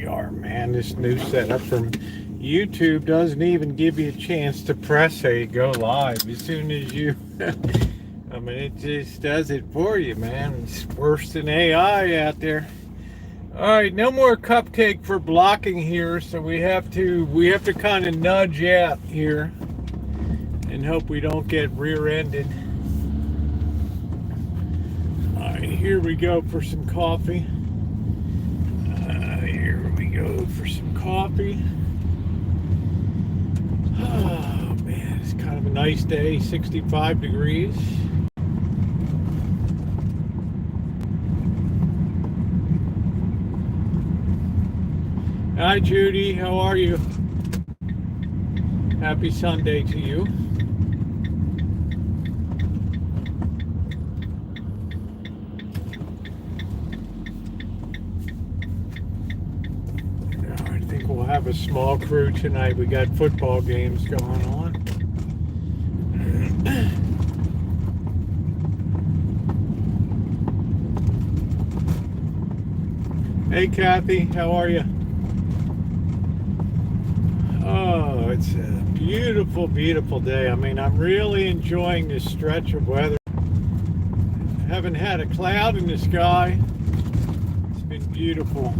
are, man. This new setup from YouTube doesn't even give you a chance to press a go live as soon as you I mean, it just does it for you, man. It's worse than AI out there. All right, no more cupcake for blocking here, so we have to kind of nudge out here and hope we don't get rear-ended. All right, here we go for some coffee. Here we go for some coffee. Oh man, it's kind of a nice day, 65 degrees. Hi Judy, how are you? Happy Sunday to you. I think we'll have a small crew tonight. We got football games going on. Hey Kathy, how are you? Oh, it's a beautiful, beautiful day. I mean, I'm really enjoying this stretch of weather. Haven't had a cloud in the sky. It's been beautiful. All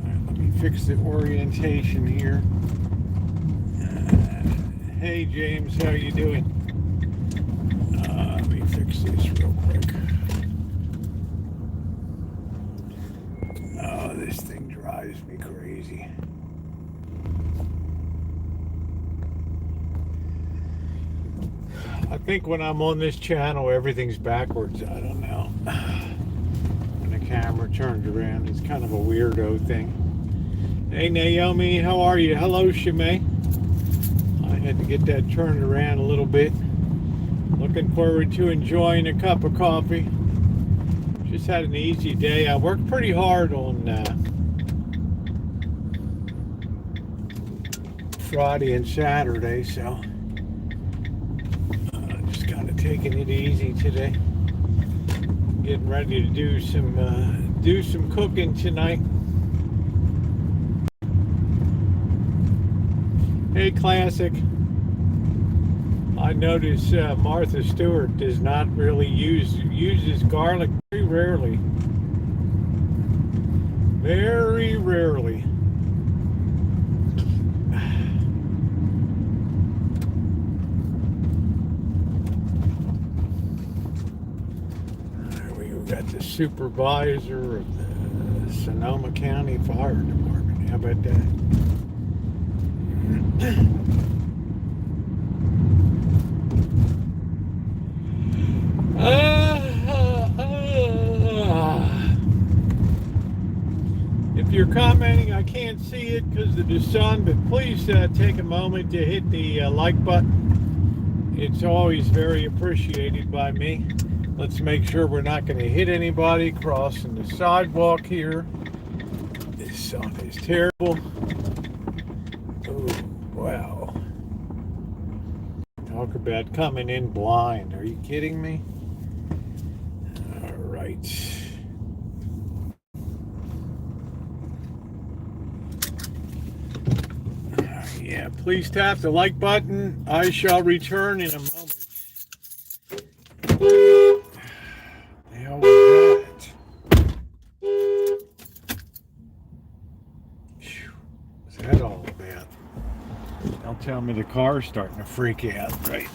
right, let me fix the orientation here. Hey James, how you doing? Let me fix this real quick. Oh, this thing drives me crazy. I think when I'm on this channel, everything's backwards. I don't know. When the camera turns around, it's kind of a weirdo thing. Hey Naomi, how are you? Hello Shimei. I had to get that turned around a little bit. Looking forward to enjoying a cup of coffee. Just had an easy day. I worked pretty hard on Friday and Saturday, so just kind of taking it easy today. Getting ready to do some cooking tonight. Hey, Classic. I notice Martha Stewart does not really uses garlic very rarely. Very rarely. We've got the supervisor of the Sonoma County Fire Department. How about that? If you're commenting, I can't see it because of the sun, but please take a moment to hit the like button. It's always very appreciated by me. Let's make sure we're not going to hit anybody crossing the sidewalk here. This sun is terrible. Oh, wow. Talk about coming in blind. Are you kidding me? All right. Yeah, please tap the like button. I shall return in a moment. The hell was that? What's that all about? Don't tell me the car's starting to freak out, right?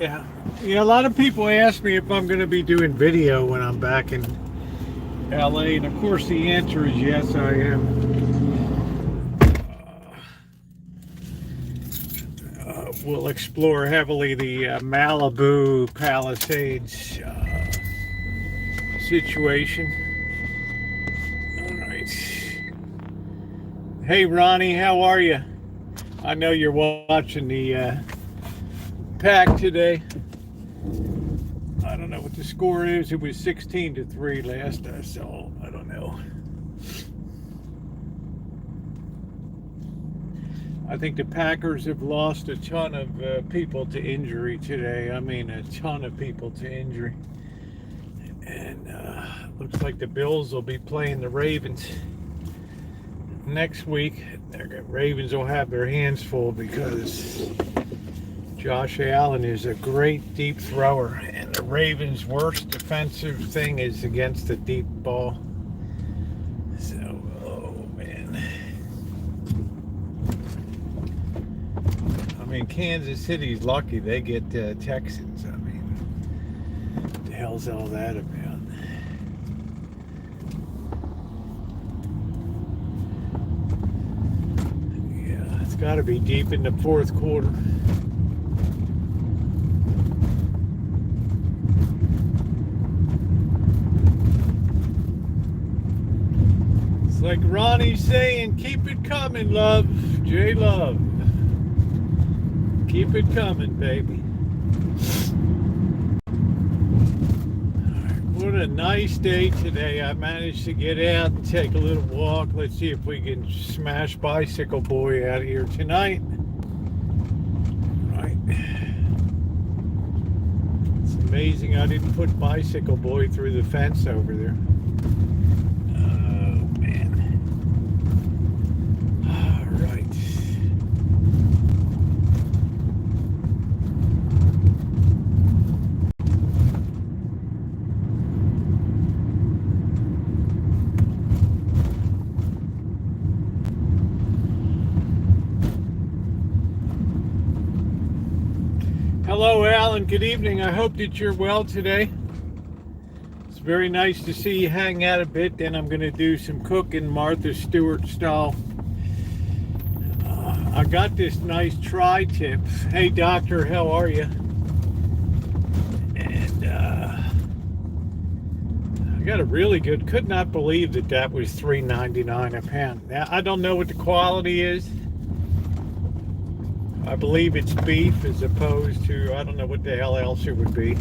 Yeah. Yeah, a lot of people ask me if I'm going to be doing video when I'm back in LA, and of course the answer is yes, I am. We'll explore heavily the Malibu Palisades situation. All right. Hey, Ronnie, how are you? I know you're watching the pack today. I don't know what the score is. It was 16-3 last I saw. I don't know. I think the Packers have lost a ton of people to injury today. I mean, a ton of people to injury. And looks like the Bills will be playing the Ravens next week. The Ravens will have their hands full because Josh Allen is a great deep thrower, and the Ravens' worst defensive thing is against the deep ball. So, oh man. I mean, Kansas City's lucky they get Texans. I mean, what the hell's all that about? Yeah, it's got to be deep in the fourth quarter. Like Ronnie's saying, keep it coming, love. J Love. Keep it coming, baby. Right, what a nice day today. I managed to get out and take a little walk. Let's see if we can smash Bicycle Boy out of here tonight. Right. It's amazing I didn't put Bicycle Boy through the fence over there. Hello, Alan. Good evening. I hope that you're well today. It's very nice to see you hang out a bit. Then I'm going to do some cooking, Martha Stewart style. I got this nice tri-tip. Hey, doctor, how are you? And I got a really good. Could not believe that was $3.99 a pound. Now I don't know what the quality is. I believe it's beef as opposed to, I don't know what the hell else it would be.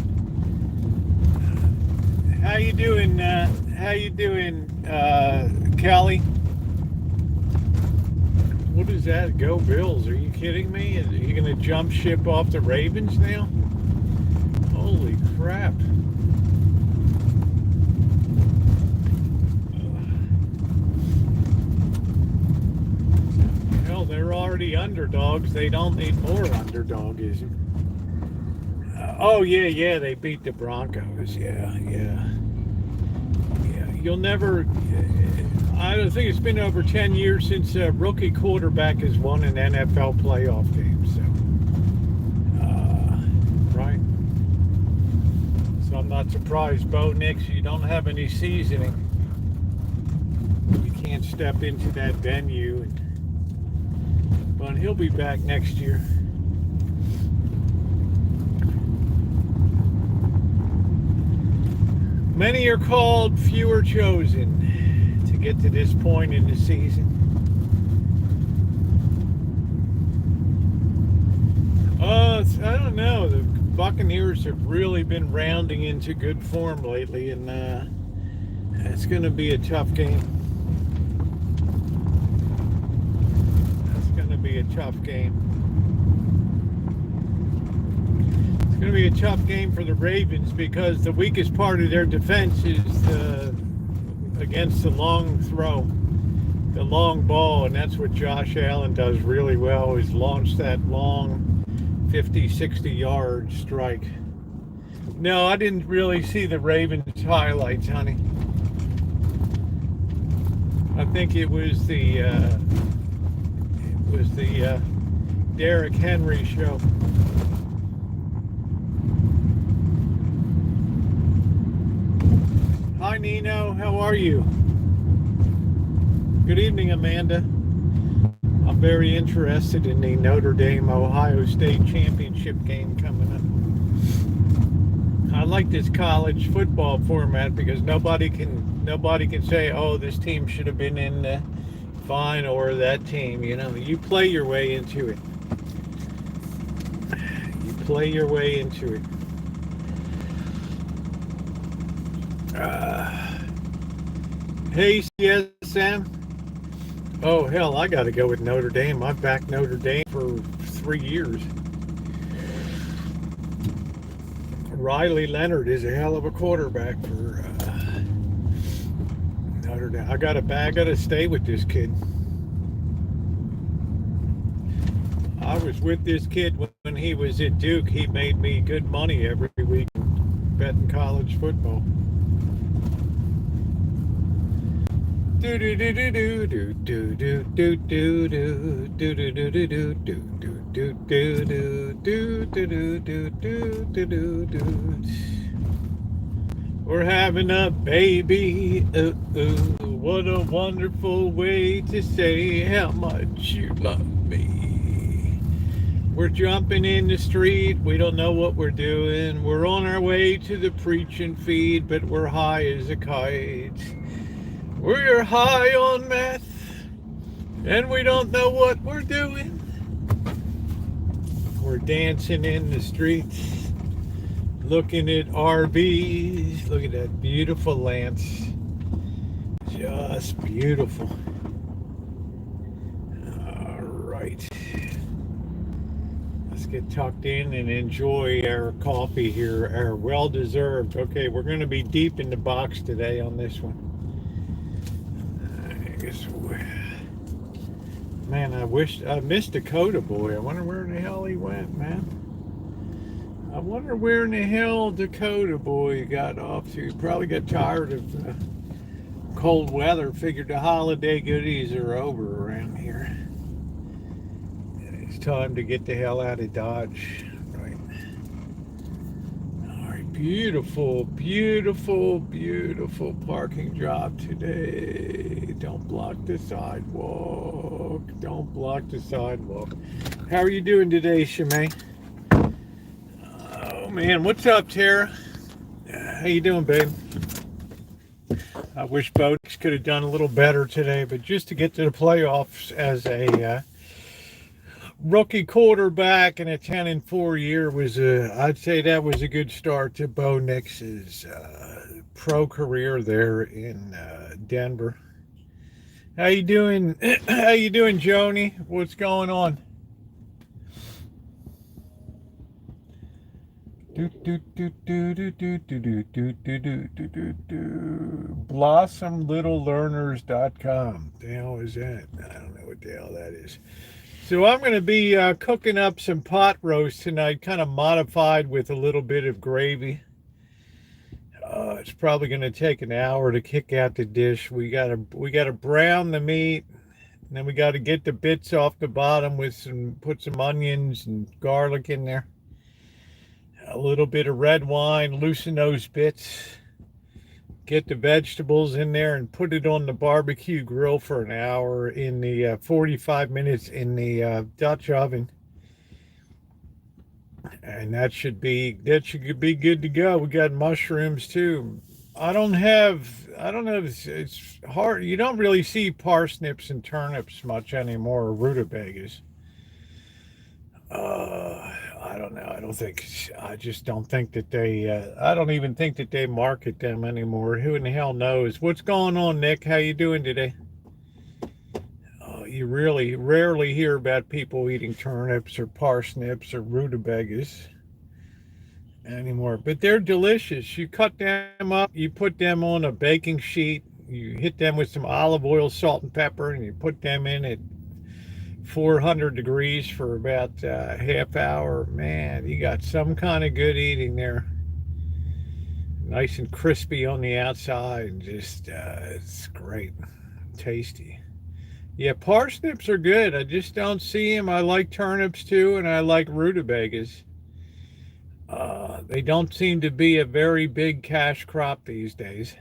How you doing, Kelly? What is that? Go Bills. Are you kidding me? Are you going to jump ship off the Ravens now? Holy crap. They're already underdogs. They don't need more underdogism. Oh, yeah, they beat the Broncos. Yeah. You'll never... I don't think it's been over 10 years since a rookie quarterback has won an NFL playoff game. So, right? So I'm not surprised, Bo Nix, you don't have any seasoning. You can't step into that venue and... But he'll be back next year. Many are called, few are chosen to get to this point in the season. I don't know. The Buccaneers have really been rounding into good form lately, and it's going to be a tough game. Tough game. It's going to be a tough game for the Ravens because the weakest part of their defense is against the long throw, the long ball, and that's what Josh Allen does really well, is launch that long 50, 60 yard strike. No, I didn't really see the Ravens highlights, honey. I think it was the Derrick Henry show. Nino. How are you? Good evening, Amanda. I'm very interested in the Notre Dame Ohio State championship game coming up. I like this college football format because nobody can say, oh, this team should have been in the final or that team. You know, you play your way into it. You play your way into it. Hey, CSM. Oh, hell, I got to go with Notre Dame. I've backed Notre Dame for 3 years. Riley Leonard is a hell of a quarterback for Notre Dame. I got to stay with this kid. I was with this kid when he was at Duke. He made me good money every week betting college football. Do do do do do do do do do do do do do do do do do do do. We're having a baby. What a wonderful way to say how much you love me. We're jumping in the street. We don't know what we're doing. We're on our way to the preaching feed, but we're high as a kite. We're high on meth, and we don't know what we're doing. We're dancing in the streets, looking at RVs. Look at that beautiful Lance. Just beautiful. All right. Let's get tucked in and enjoy our coffee here, our well-deserved. Okay, we're going to be deep in the box today on this one. Man, I missed Dakota Boy. I wonder where in the hell he went, man. I wonder where in the hell Dakota Boy got off to. Probably got tired of cold weather. Figured the holiday goodies are over around here. It's time to get the hell out of Dodge. Right. All right. Beautiful, beautiful, beautiful parking job today. Don't block the sidewalk. Don't block the sidewalk. How are you doing today, Shemaine? Oh man, what's up, Tara? How you doing, babe? I wish Bodix could have done a little better today, but just to get to the playoffs as a rookie quarterback in a 10-4 year was I'd say that was a good start to Bo Nix's pro career there in Denver. How you doing? How you doing, Joni? What's going on? BlossomLittleLearners.com. The hell is that? I don't know what the hell that is. So I'm going to be cooking up some pot roast tonight, kind of modified with a little bit of gravy. It's probably going to take an hour to kick out the dish. We gotta brown the meat, and then we got to get the bits off the bottom with put some onions and garlic in there. A little bit of red wine, loosen those bits. Get the vegetables in there and put it on the barbecue grill for an hour in the 45 minutes in the Dutch oven. And that should be good to go. We got mushrooms too. I don't know, it's hard. You don't really see parsnips and turnips much anymore, or rutabagas. I don't know. I just don't think that I don't even think that they market them anymore. Who in the hell knows? What's going on, Nick? How you doing today? You really rarely hear about people eating turnips or parsnips or rutabagas anymore, but they're delicious. You cut them up, you put them on a baking sheet, you hit them with some olive oil, salt and pepper, and you put them in at 400 degrees for about a half hour. Man, you got some kind of good eating there. Nice and crispy on the outside, and just it's great, tasty. Yeah, parsnips are good. I just don't see them. I like turnips too, and I like rutabagas. They don't seem to be a very big cash crop these days.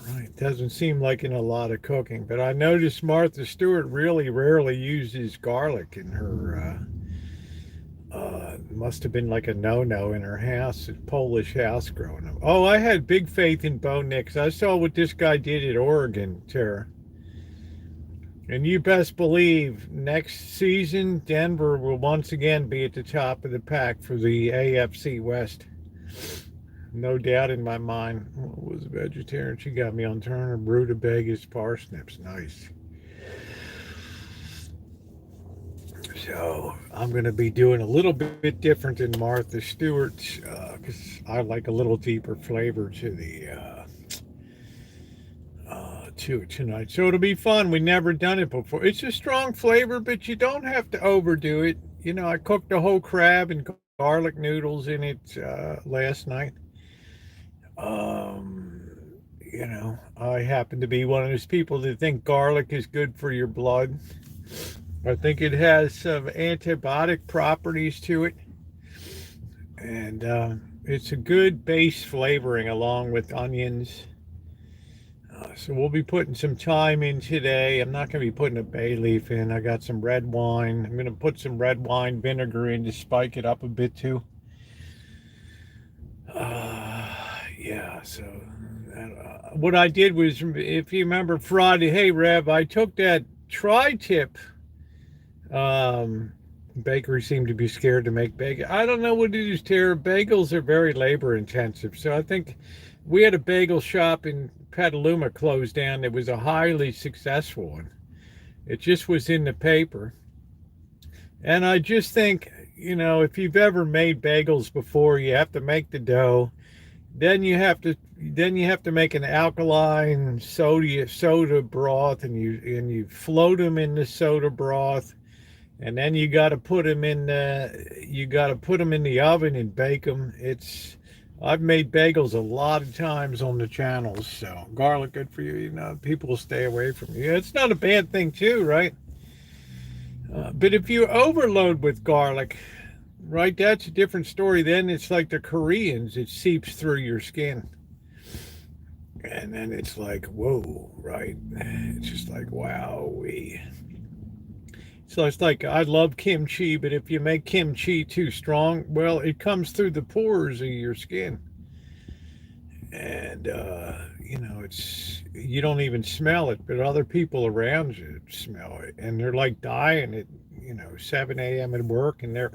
Right, doesn't seem like in a lot of cooking, but I noticed Martha Stewart really rarely uses garlic in her. Must have been like a no-no in her house, a Polish house growing up. Oh, I had big faith in Bo Nix. I saw what this guy did at Oregon, Tara. And you best believe next season, Denver will once again be at the top of the pack for the AFC West. No doubt in my mind. What was a vegetarian? She got me on Turner, rutabagas, parsnips. Nice. So I'm going to be doing a little bit different than Martha Stewart because I like a little deeper flavor to the to it tonight. So it'll be fun. We never done it before. It's a strong flavor, but you don't have to overdo it. You know, I cooked a whole crab and garlic noodles in it last night. You know, I happen to be one of those people that think garlic is good for your blood. I think it has some antibiotic properties to it. And it's a good base flavoring along with onions. So we'll be putting some thyme in today. I'm not going to be putting a bay leaf in. I got some red wine. I'm going to put some red wine vinegar in to spike it up a bit too. Yeah, so what I did was, if you remember Friday, hey Rev, I took that tri-tip. Bakery seemed to be scared to make bagel. I don't know what it is, Tara. Bagels are very labor intensive. So I think we had a bagel shop in Petaluma closed down. It was a highly successful one. It just was in the paper. And I just think, you know, if you've ever made bagels before, you have to make the dough. Then you have to make an alkaline soda broth, and you float them in the soda broth, and then you got to put them in the oven and bake them. I've made bagels a lot of times on the channels. So garlic good for you. You know, people will stay away from you. It's not a bad thing too, right? But if you overload with garlic, right, that's a different story. Then it's like the Koreans, it seeps through your skin. And then it's like, whoa, right? It's just like, wowee. So it's like, I love kimchi, but if you make kimchi too strong, well, it comes through the pores of your skin. And, you know, you don't even smell it, but other people around you smell it. And they're like dying at, you know, 7 a.m. at work, and they're,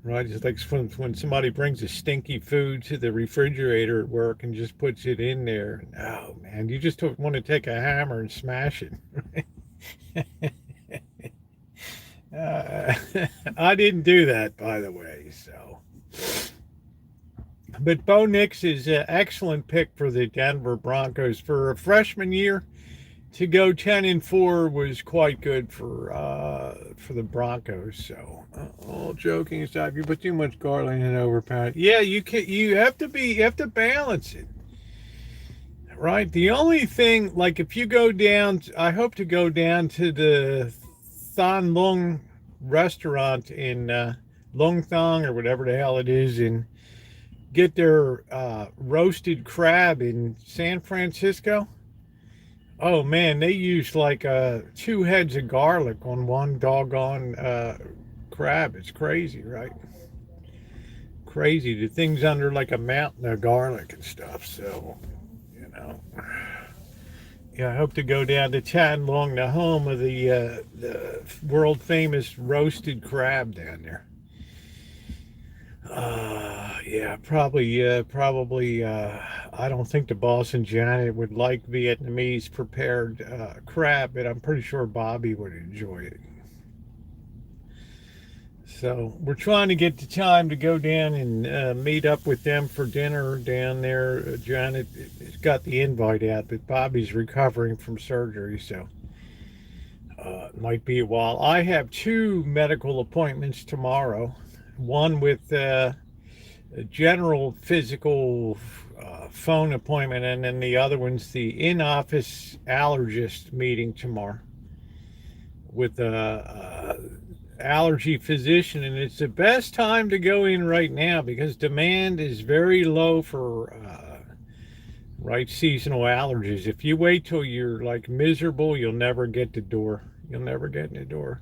right? It's like when somebody brings a stinky food to the refrigerator at work and just puts it in there. Oh, man, you just want to take a hammer and smash it. I didn't do that, by the way, so. But Bo Nix is an excellent pick for the Denver Broncos. For a freshman year, to go 10-4 was quite good for the Broncos. So, all joking aside, if you put too much garlic in it, overpowered. Yeah, you have to balance it, right? The only thing, like if you go down, I hope to go down to the Than Long restaurant in Long Thang or whatever the hell it is, and get their roasted crab in San Francisco. Oh man, they use like 2 heads of garlic on one doggone crab. It's crazy, right? Crazy. The thing's under like a mountain of garlic and stuff. So, you know, yeah, I hope to go down to Tan Long, the home of the world famous roasted crab down there. Yeah, probably. I don't think the boss and Janet would like Vietnamese prepared crab, but I'm pretty sure Bobby would enjoy it. So we're trying to get the time to go down and meet up with them for dinner down there. Janet has got the invite out, but Bobby's recovering from surgery, so it might be a while. I have 2 medical appointments tomorrow. One with a general physical phone appointment, and then the other one's the in-office allergist meeting tomorrow with allergy physician, and it's the best time to go in right now because demand is very low for seasonal allergies. If you wait till you're like miserable, you'll never get the door. You'll never get in the door.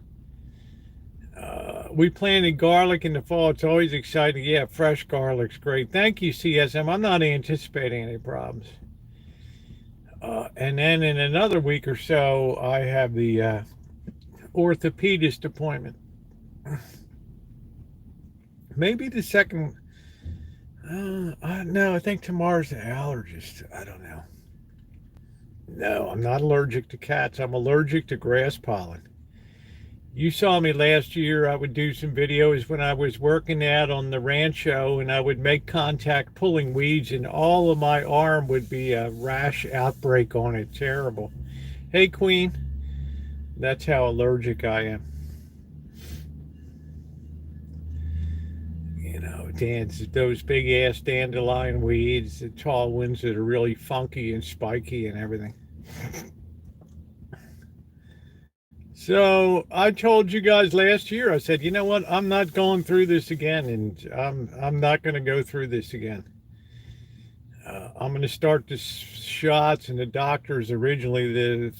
We planted garlic in the fall. It's always exciting. Yeah, fresh garlic's great. Thank you, CSM. I'm not anticipating any problems. And then in another week or so, I have the orthopedist appointment. Maybe the second. No, I think tomorrow's the allergist. I don't know. No, I'm not allergic to cats. I'm allergic to grass pollen. You saw me last year. I would do some videos when I was working out on the rancho, and I would make contact pulling weeds, and all of my arm would be a rash outbreak on it. Terrible. Hey, Queen. That's how allergic I am. You know, those big ass dandelion weeds, the tall ones that are really funky and spiky and everything. So I told you guys last year, I said, you know what, I'm not going through this again, and I'm not going to go through this again. I'm going to start the shots, and the doctors, originally the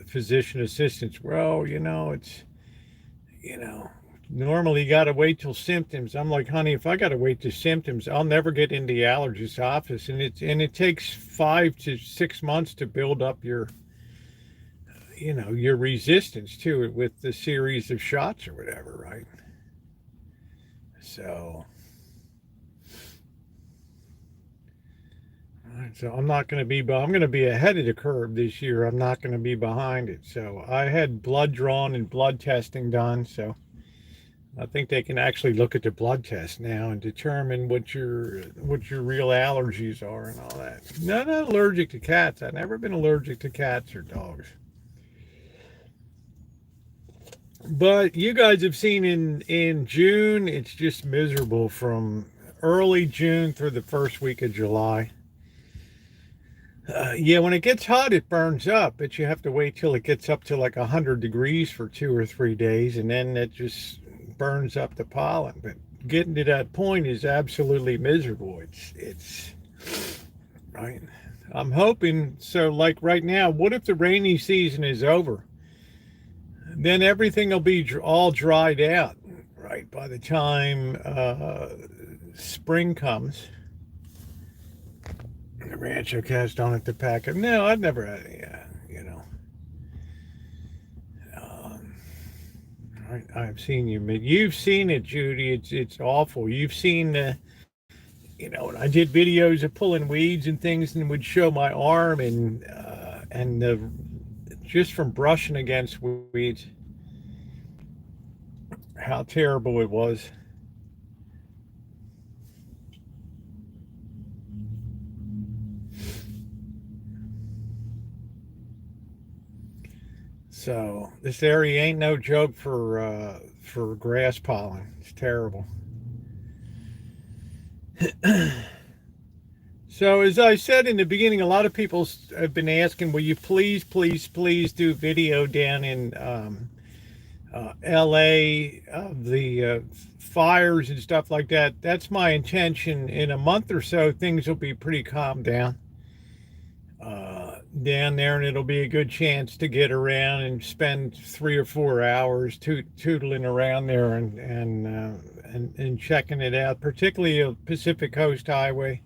physician assistants, well, normally you got to wait till symptoms. I'm like, honey, if I got to wait till symptoms, I'll never get into the allergist's office, and it takes 5 to 6 months to build up your resistance to it with the series of shots or whatever, right? So I'm not going to be, I'm going to be ahead of the curve this year. I'm not going to be behind it. So I had blood drawn and blood testing done. So I think they can actually look at the blood test now and determine what your real allergies are and all that. No, I'm not allergic to cats. I've never been allergic to cats or dogs. But you guys have seen in June, it's just miserable from early June through the first week of July. Yeah, when it gets hot, it burns up, but you have to wait till it gets up to like 100 degrees for 2 or 3 days, and then it just burns up the pollen. But getting to that point is absolutely miserable. It's right. I'm hoping, so like right now, what if the rainy season is over? Then everything will be all dried out, right? By the time spring comes, the rancho cats don't have to pack them. No, I've never had any, I've seen you. You've seen it, Judy. It's awful. You've seen the, when I did videos of pulling weeds and things, and would show my arm and the just from brushing against weeds, how terrible it was. So this area ain't no joke for grass pollen. It's terrible. So as I said in the beginning, a lot of people have been asking, will you please do video down in LA of the fires and stuff like that. That's my intention. In a month or so, things will be pretty calmed down down there, and it'll be a good chance to get around and spend 3 or 4 hours tootling around there and checking it out, particularly a Pacific Coast Highway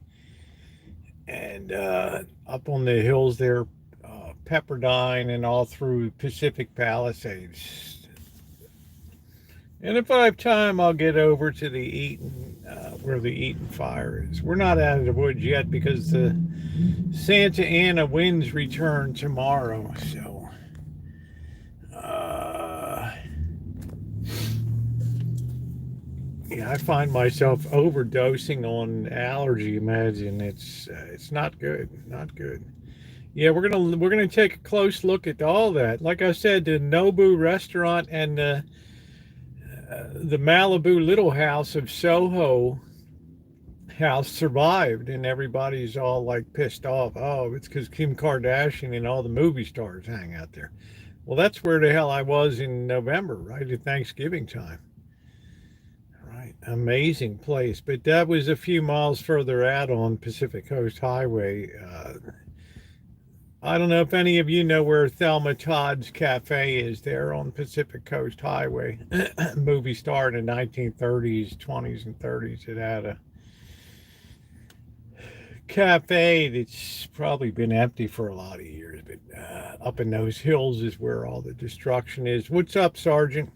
and up on the hills there, Pepperdine, and all through Pacific Palisades. And if I have time, I'll get over to the Eaton, where the Eaton fire is. We're not out of the woods yet because the Santa Ana winds return tomorrow. So, yeah, I find myself overdosing on allergy meds, and it's not good, not good. Yeah, we're gonna take a close look at all that. Like I said, the Nobu restaurant and the Malibu Little House of Soho house survived, and everybody's all like pissed off. Oh, it's because Kim Kardashian and all the movie stars hang out there. Well, that's where the hell I was in November, right at Thanksgiving time. Right, amazing place. But that was a few miles further out on Pacific Coast Highway. I don't know if any of you know where Thelma Todd's Cafe is there on Pacific Coast Highway. Movie star in the 1930s, 20s, and 30s. It had a cafe that's probably been empty for a lot of years, but up in those hills is where all the destruction is. What's up, Sergeant?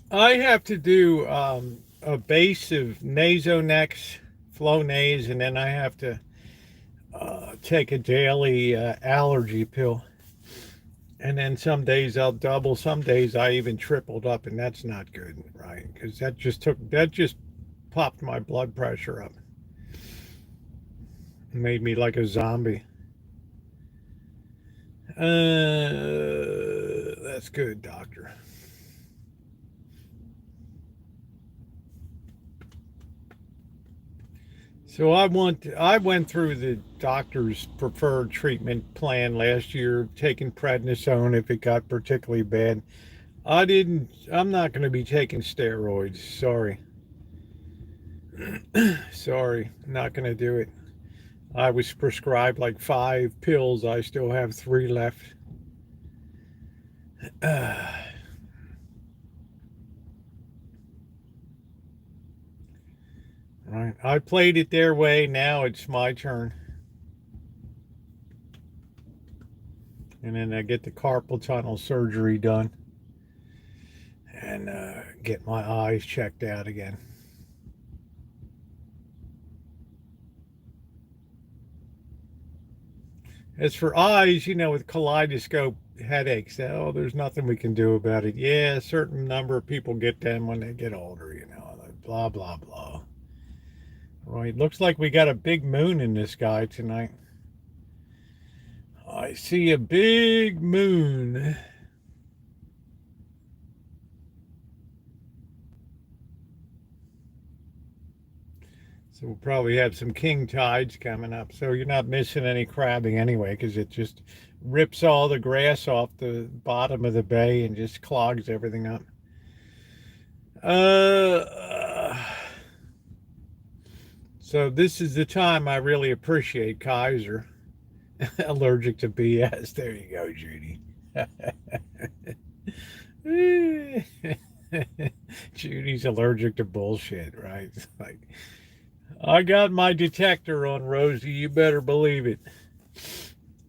I have to do a base of Nasonex, Flonase, and then I have to take a daily allergy pill. And then some days I'll double, some days I even tripled up, and that's not good, right? Because that just popped my blood pressure up. Made me like a zombie. That's good, doctor. So I went through the doctor's preferred treatment plan last year, taking prednisone if it got particularly bad. I'm not going to be taking steroids. Sorry. Sorry, not going to do it. I was prescribed like 5 pills. I still have 3 left. Right. I played it their way. Now it's my turn. And then I get the carpal tunnel surgery done. And get my eyes checked out again. As for eyes, with kaleidoscope headaches, there's nothing we can do about it. Yeah, a certain number of people get them when they get older, blah, blah, blah. Right, looks like we got a big moon in the sky tonight. I see a big moon. So we'll probably have some king tides coming up. So you're not missing any crabbing anyway, because it just rips all the grass off the bottom of the bay and just clogs everything up. So this is the time I really appreciate Kaiser. Allergic to BS. There you go, Judy. Judy's allergic to bullshit, right? It's like, I got my detector on, Rosie. You better believe it.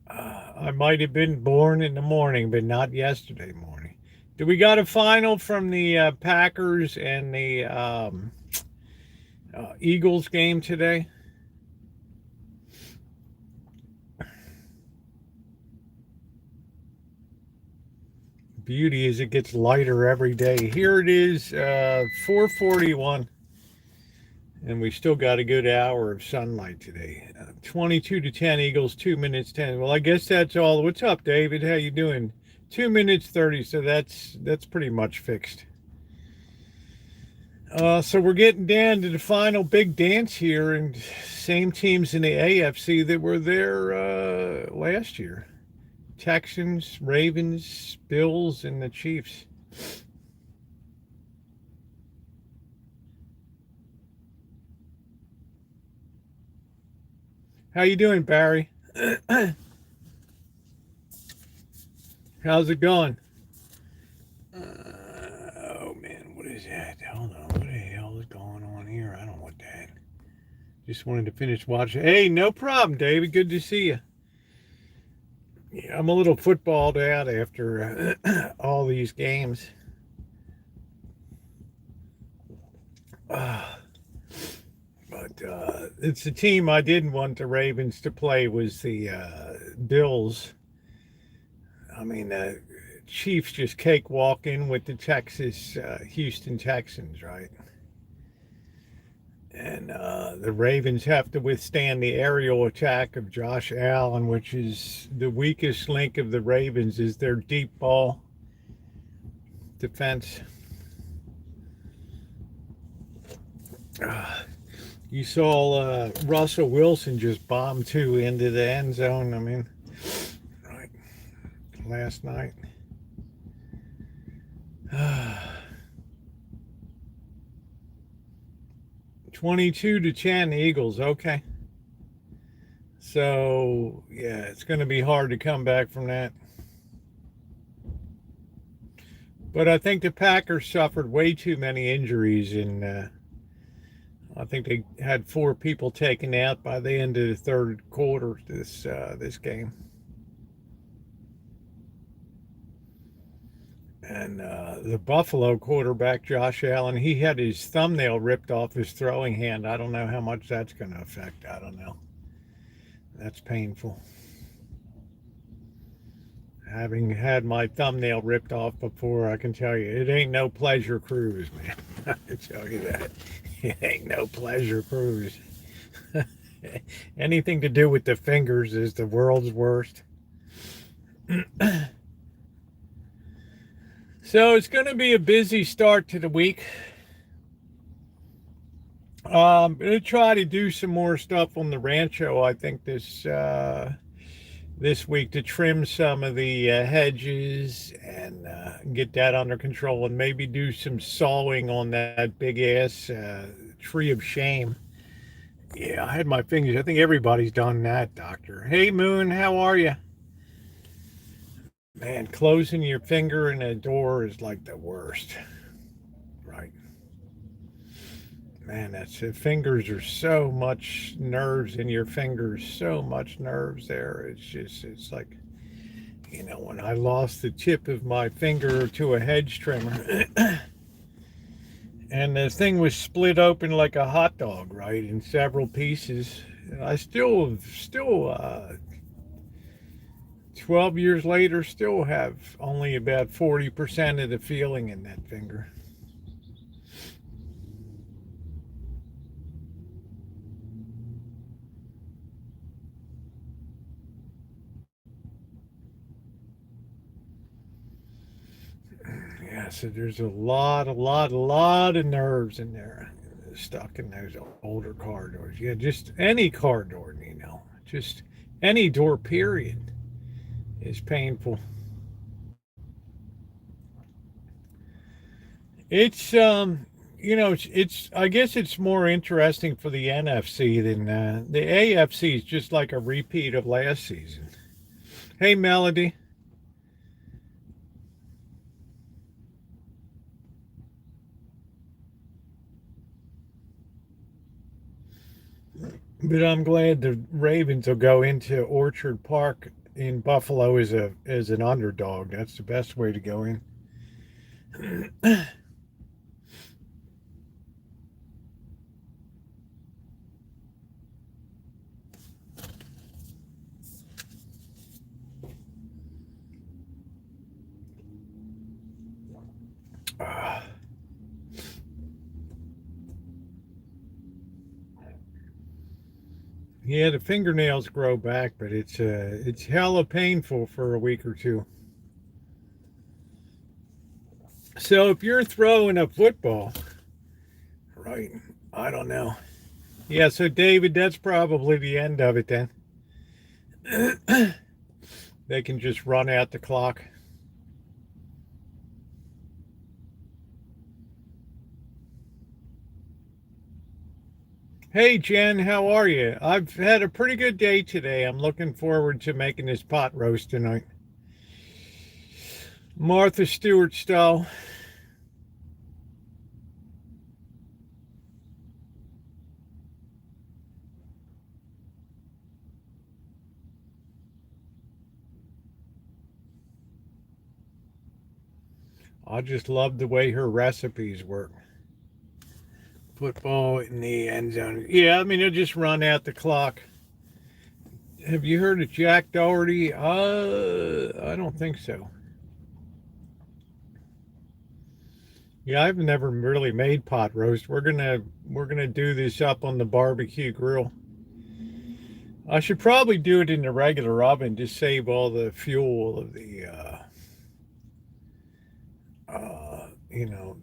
I might have been born in the morning, but not yesterday morning. Do we got a final from the Packers and the Eagles game today? Beauty as it gets lighter every day. Here it is, 4:41. And we still got a good hour of sunlight today. 22-10 Eagles, 2 minutes 10. Well, I guess that's all. What's up, David? How you doing? 2 minutes 30. So that's pretty much fixed. So we're getting down to the final big dance here, and same teams in the AFC that were there last year: Texans, Ravens, Bills, and the Chiefs. How you doing, Barry? How's it going? Oh man, what is that? Hold on, what the hell is going on here? I don't want that. Just wanted to finish watching. Hey, no problem, David. Good to see you. Yeah, I'm a little footballed out after all these games. But it's the team I didn't want the Ravens to play was the Bills. I mean, the Chiefs just cakewalk in with the Houston Texans, right? And the Ravens have to withstand the aerial attack of Josh Allen, which is the weakest link of the Ravens, is their deep ball defense. You saw Russell Wilson just bomb 2 into the end zone. I mean, right, last night. 22-10 Eagles. Okay. So, yeah, it's going to be hard to come back from that. But I think the Packers suffered way too many injuries, and I think they had 4 people taken out by the end of the third quarter this game. And the Buffalo quarterback, Josh Allen, he had his thumbnail ripped off his throwing hand. I don't know how much that's going to affect. I don't know. That's painful. Having had my thumbnail ripped off before, I can tell you, it ain't no pleasure cruise, man. I can tell you that. It ain't no pleasure cruise. Anything to do with the fingers is the world's worst. So it's going to be a busy start to the week. I'm going to try to do some more stuff on the Rancho, I think, this week, to trim some of the hedges and get that under control, and maybe do some sawing on that big ass tree of shame. Yeah, I had my fingers. I think everybody's done that, Doctor. Hey, Moon, how are you? Man, closing your finger in a door is like the worst, right? Man, the fingers are so much nerves in your fingers, so much nerves there. It's like, when I lost the tip of my finger to a hedge trimmer, and the thing was split open like a hot dog, right, in several pieces. I still 12 years later, still have only about 40% of the feeling in that finger. Yeah, so there's a lot of nerves in there stuck in those older car doors. Yeah, just any car door, just any door, period, is painful. It's it's I guess it's more interesting for the NFC than the AFC is just like a repeat of last season. Hey, Melody. But I'm glad the Ravens will go into Orchard Park in Buffalo as an underdog. That's the best way to go in. Yeah, the fingernails grow back, but it's hella painful for a week or two. So if you're throwing a football, right? I don't know. Yeah, so David, that's probably the end of it then. They can just run out the clock. Hey, Jen, how are you? I've had a pretty good day today. I'm looking forward to making this pot roast tonight. Martha Stewart style. I just love the way her recipes work. Football in the end zone. Yeah, I mean, it'll just run out the clock. Have you heard of Jack Doherty? I don't think so. Yeah, I've never really made pot roast. We're gonna do this up on the barbecue grill. I should probably do it in the regular oven to save all the fuel of the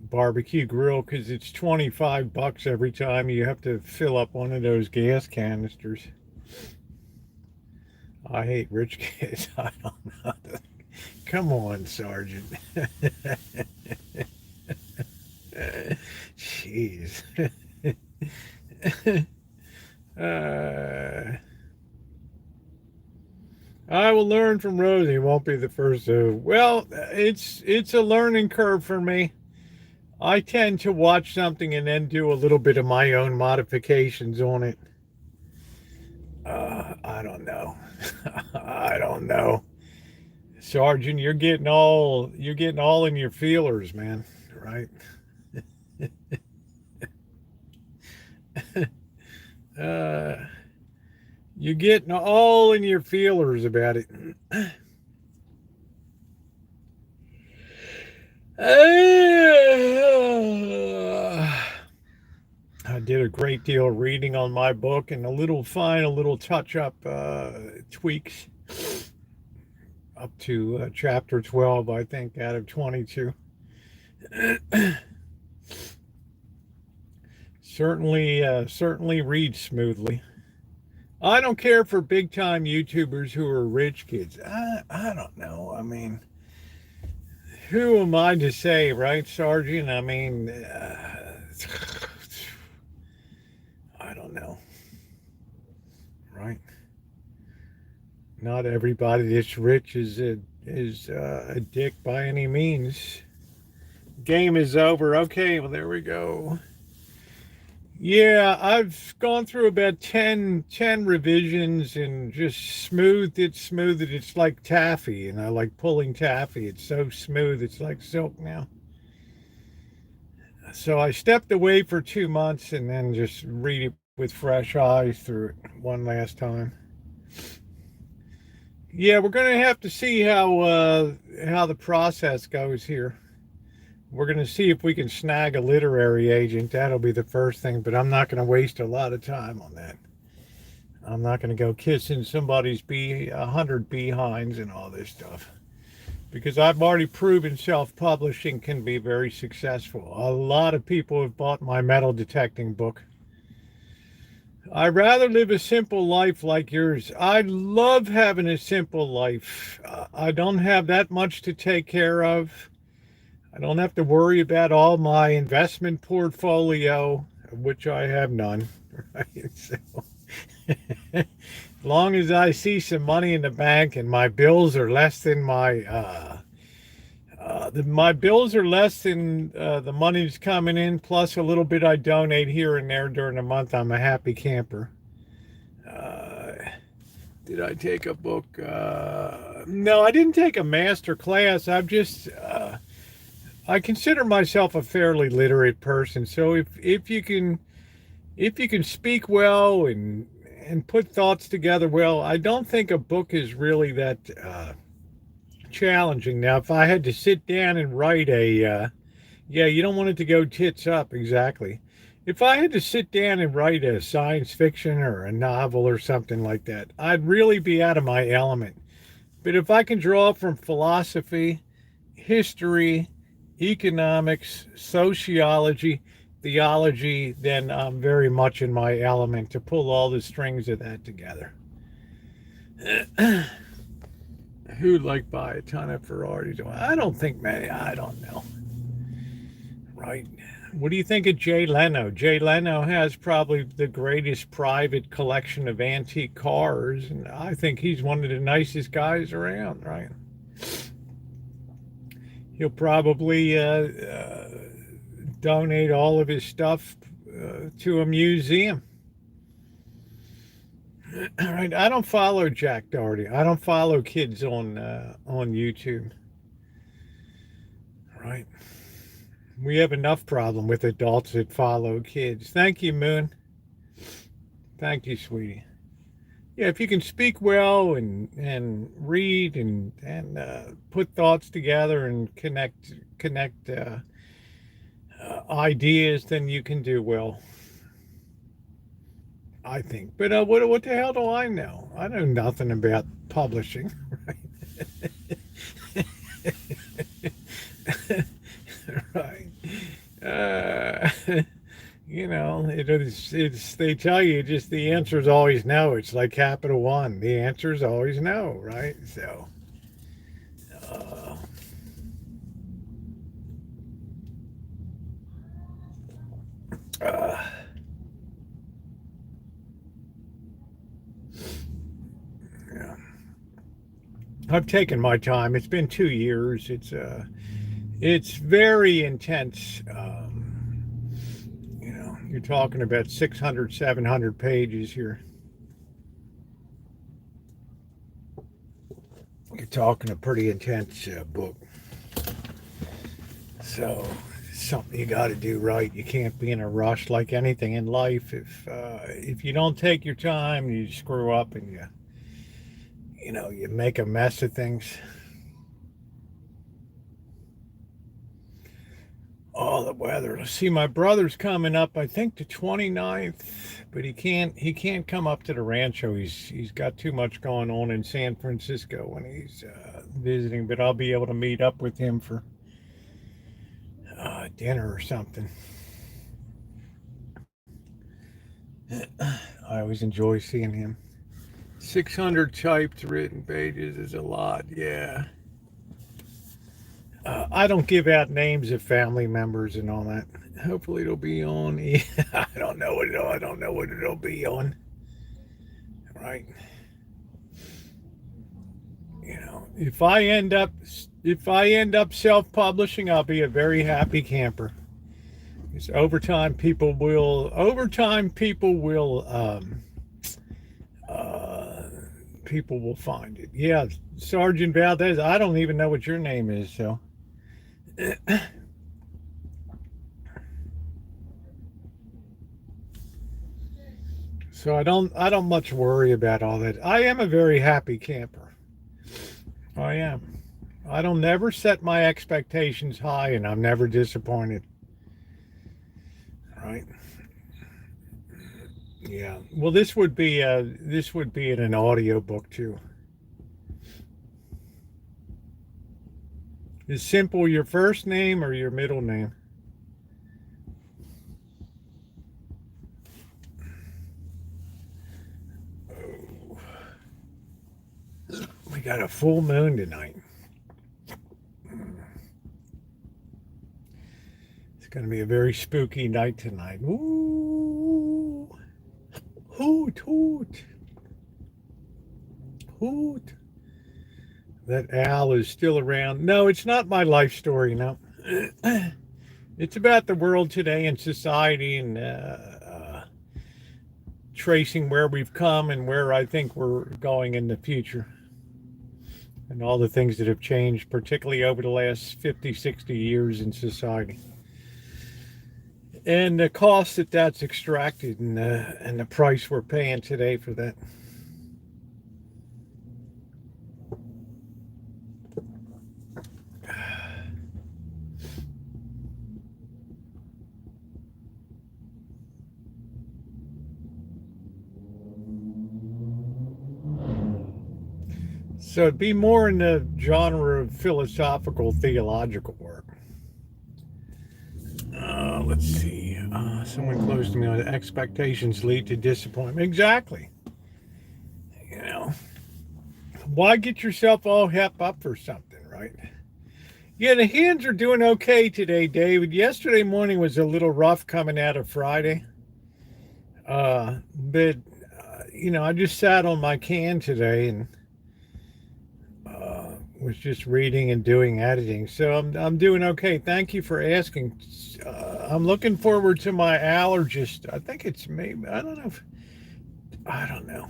barbecue grill, because it's $25 every time you have to fill up one of those gas canisters. I hate rich kids. I don't know. Come on, Sergeant. Jeez. I will learn from Rosie. Won't be the first to. Well, it's a learning curve for me. I tend to watch something and then do a little bit of my own modifications on it. I don't know. I don't know. Sergeant, you're getting all in your feelers, man. Right? You're getting all in your feelers about it. I did a great deal of reading on my book and a little touch-up tweaks up to chapter 12, I think, out of 22. Certainly read smoothly. I don't care for big-time YouTubers who are rich kids. I don't know. I mean, who am I to say, right, Sergeant? I mean, I don't know, right? Not everybody that's rich is a dick by any means. Game is over. Okay, well, there we go. Yeah, I've gone through about 10 revisions and just smoothed it. It's like taffy, like pulling taffy. It's so smooth, it's like silk now. So I stepped away for 2 months and then just read it with fresh eyes through it one last time. Yeah, we're going to have to see how the process goes here. We're going to see if we can snag a literary agent. That'll be the first thing, but I'm not going to waste a lot of time on that. I'm not going to go kissing somebody's 100 behinds and all this stuff, because I've already proven self-publishing can be very successful. A lot of people have bought my metal detecting book. I'd rather live a simple life like yours. I love having a simple life. I don't have that much to take care of. I don't have to worry about all my investment portfolio, which I have none. Right? So, as long as I see some money in the bank and my bills are less than the money that's coming in, plus a little bit I donate here and there during the month, I'm a happy camper. Did I take a book? No, I didn't take a master class. I consider myself a fairly literate person. So if you can speak well and put thoughts together well, I don't think a book is really that challenging. Now, if I had to sit down and write you don't want it to go tits up, exactly. If I had to sit down and write a science fiction or a novel or something like that, I'd really be out of my element. But if I can draw from philosophy, history, economics, sociology, theology, then I'm very much in my element to pull all the strings of that together. Who'd like buy a ton of Ferraris? I don't think many. I don't know. Right. What do you think of Jay Leno? Jay Leno has probably the greatest private collection of antique cars, and I think he's one of the nicest guys around, right? He'll probably donate all of his stuff to a museum. Right. I don't follow Jack Doherty. I don't follow kids on YouTube. Right. We have enough problem with adults that follow kids. Thank you, Moon. Thank you, sweetie. Yeah, if you can speak well and read and put thoughts together and connect ideas, then you can do well, I think. But what the hell do I know? I know nothing about publishing, right? Right. You know, they tell you just the answer is always no. It's like Capital One. The answer is always no, right? So, uh, uh, yeah. I've taken my time. It's been 2 years. It's very intense. You know, you're talking about 600, 700 pages here. You're talking a pretty intense book. So, it's something you got to do right. You can't be in a rush like anything in life. If you don't take your time, you screw up and you make a mess of things. Oh, the weather. Let's see, my brother's coming up, I think the 29th, but he can't come up to the rancho. He's got too much going on in San Francisco when he's visiting, but I'll be able to meet up with him for dinner or something. I always enjoy seeing him. 600 typed written pages is a lot, yeah. I don't give out names of family members and all that. Hopefully it'll be on. I don't know what it'll be on. Right. You know, if I end up self-publishing, I'll be a very happy camper. Because over time people will people will find it. Yeah, Sergeant Valdez, I don't even know what your name is, so so I don't much worry about all that. I am a very happy camper. I am. I don't never set my expectations high, and I'm never disappointed. Right? Yeah. Well, this would be in an audio book too. Is Simple your first name or your middle name? Oh. We got a full moon tonight. It's going to be a very spooky night tonight. Ooh. Hoot, hoot. Hoot. That owl is still around. No, it's not my life story, no. It's about the world today and society and tracing where we've come and where I think we're going in the future. And all the things that have changed, particularly over the last 50, 60 years in society. And the cost that's extracted and the price we're paying today for that. So it'd be more in the genre of philosophical, theological work. Let's see. Someone close to me on expectations lead to disappointment. Exactly. You know, why get yourself all hep up for something, right? Yeah, the hands are doing okay today, David. Yesterday morning was a little rough coming out of Friday. But I just sat on my can today and was just reading and doing editing. So I'm doing okay. Thank you for asking. I'm looking forward to my allergist. I think it's maybe, I don't know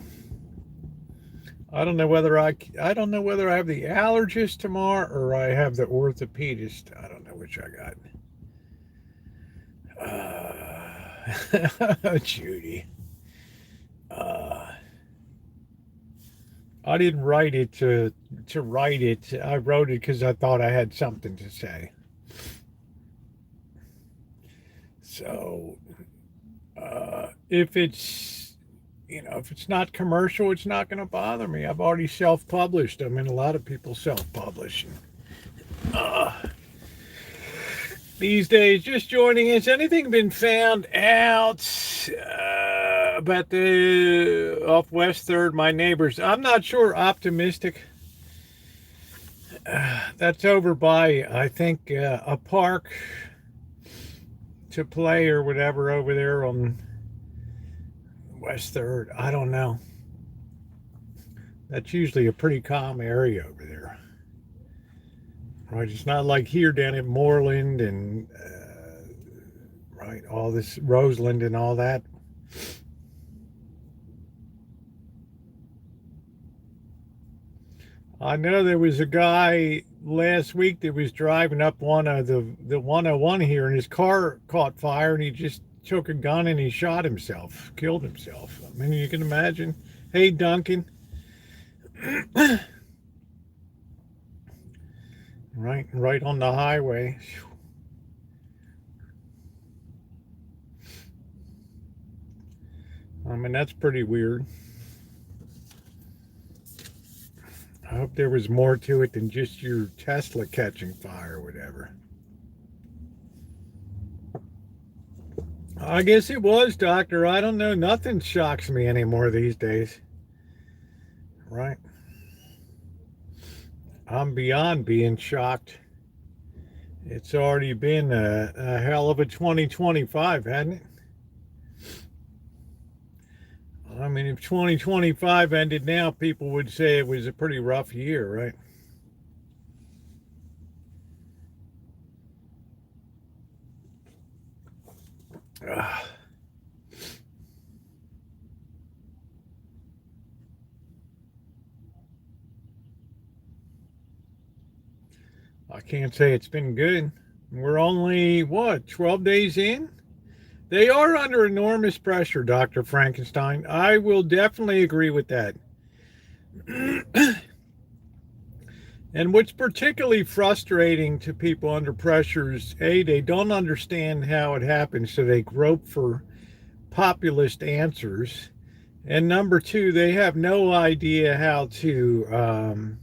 whether I don't know whether I have the allergist tomorrow or I have the orthopedist. I don't know which I got. Judy. I didn't write it to write it. I wrote it because I thought I had something to say. So, if it's not commercial, it's not going to bother me. I've already self-published. I mean, a lot of people self-publish. These days, just joining us. Anything been found out about the off West Third, my neighbors. I'm not sure optimistic. That's over by, I think, a park to play or whatever over there on West Third. I don't know. That's usually a pretty calm area over there. Right? It's not like here down at Moreland and right, all this Roseland and all that. I know there was a guy last week that was driving up one of the 101 here, and his car caught fire, and he just took a gun and he shot himself, killed himself. I mean, you can imagine. Hey, Duncan. right on the highway. I mean, that's pretty weird. I hope there was more to it than just your Tesla catching fire or whatever. I guess it was, Doctor. I don't know. Nothing shocks me anymore these days. Right? I'm beyond being shocked. It's already been a hell of a 2025, hasn't it? I mean, if 2025 ended now, people would say it was a pretty rough year, right? I can't say it's been good. We're only, what, 12 days in? They are under enormous pressure, Dr. Frankenstein. I will definitely agree with that. And what's particularly frustrating to people under pressure is, A, they don't understand how it happens, so they grope for populist answers. And number two, they have no idea how to,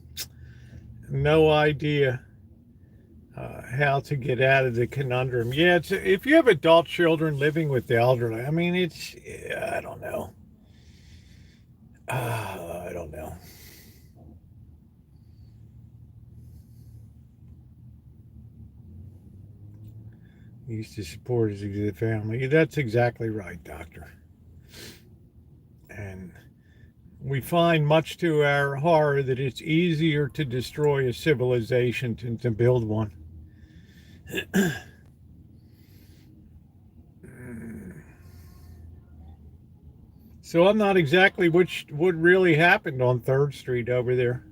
how to get out of the conundrum. Yeah, it's, if you have adult children living with the elderly, I mean, it's, I don't know. I don't know. Used to support the family. That's exactly right, Doctor. And we find, much to our horror, that it's easier to destroy a civilization than to build one. So I'm not exactly what really happened on 3rd Street over there.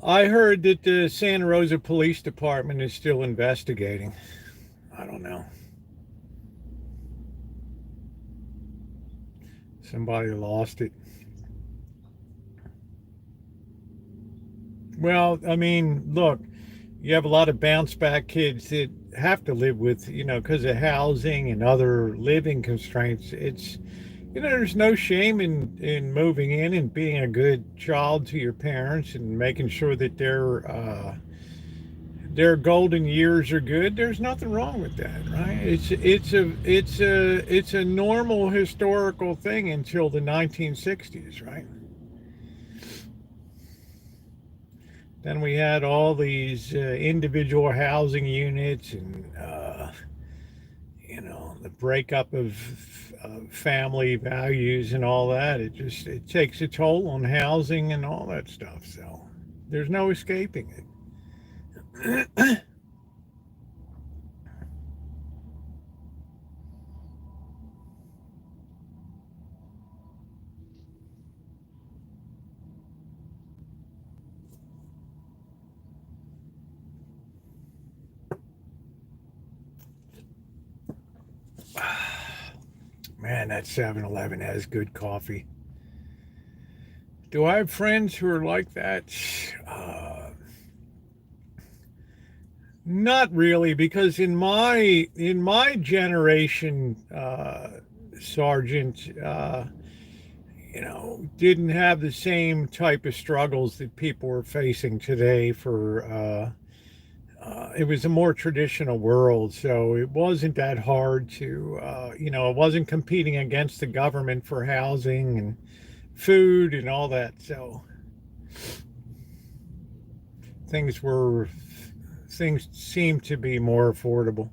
I heard that the Santa Rosa Police Department is still investigating. I don't know. Somebody lost it. Well, I mean, look, you have a lot of bounce back kids that have to live with, because of housing and other living constraints. It's, there's no shame in moving in and being a good child to your parents and making sure that their golden years are good. There's nothing wrong with that, right? It's a normal historical thing until the 1960s, right? Then we had all these individual housing units and the breakup of family values and all that. It takes a toll on housing and all that stuff. So there's no escaping it. Man, that 7-Eleven has good coffee. Do I have friends who are like that? Not really, because in my generation, Sergeant, didn't have the same type of struggles that people are facing today for it was a more traditional world, so it wasn't that hard to, it wasn't competing against the government for housing and food and all that. So things were, things seemed to be more affordable.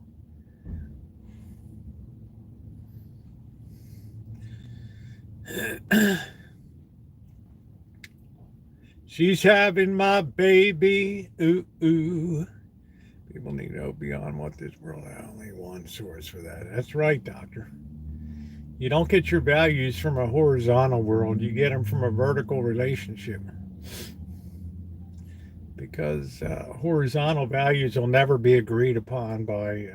She's having my baby, ooh, ooh. People need to know beyond what this world has only one source for that. That's right, doctor. You don't get your values from a horizontal world. You get them from a vertical relationship. Because horizontal values will never be agreed upon by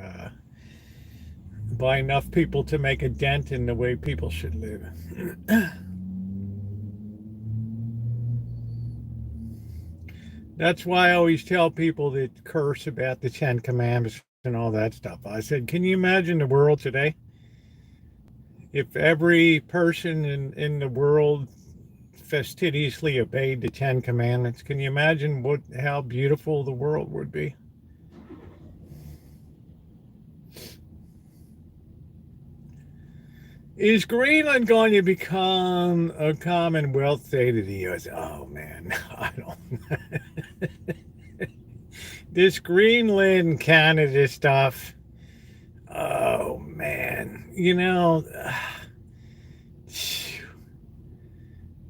enough people to make a dent in the way people should live. That's why I always tell people that curse about the Ten Commandments and all that stuff. I said, can you imagine the world today? If every person in the world fastidiously obeyed the Ten Commandments, can you imagine how beautiful the world would be? Is Greenland going to become a Commonwealth state of the U.S.? Oh man, I don't. This Greenland Canada stuff. Oh man,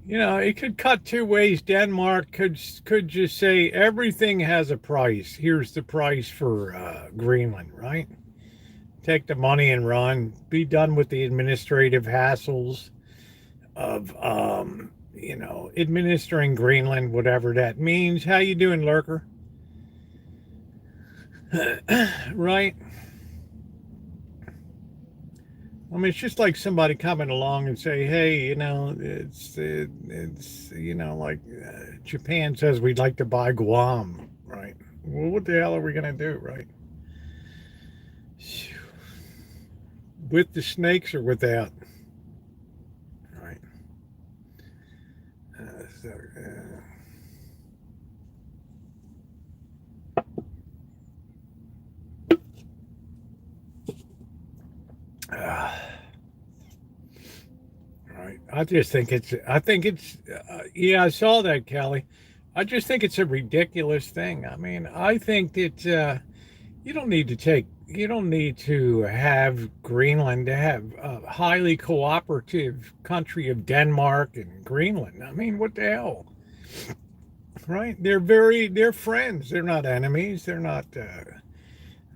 it could cut two ways. Denmark could just say everything has a price. Here's the price for Greenland, right? Take the money and run. Be done with the administrative hassles of, administering Greenland, whatever that means. How you doing, Lurker? Right? I mean, it's just like somebody coming along and say, hey, it's like Japan says we'd like to buy Guam, right? Well, what the hell are we going to do, right? With the snakes or without? Right. Right. I yeah, I saw that, Kelly. I just think it's a ridiculous thing. I mean, I think that you don't need to have Greenland to have a highly cooperative country of Denmark and Greenland. I mean, what the hell? Right? They're friends. They're not enemies. They're not,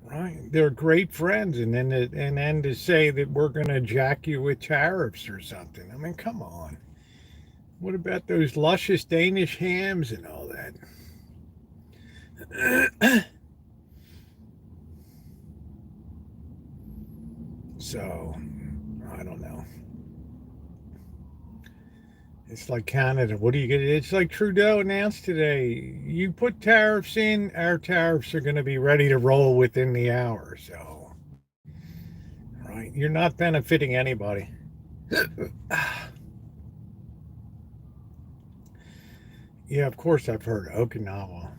right? They're great friends. And then to say that we're going to jack you with tariffs or something. I mean, come on. What about those luscious Danish hams and all that? So, I don't know. It's like Canada. What do you get? It's like Trudeau announced today. You put tariffs in, our tariffs are going to be ready to roll within the hour. So, right? You're not benefiting anybody. Yeah, of course I've heard Okinawa.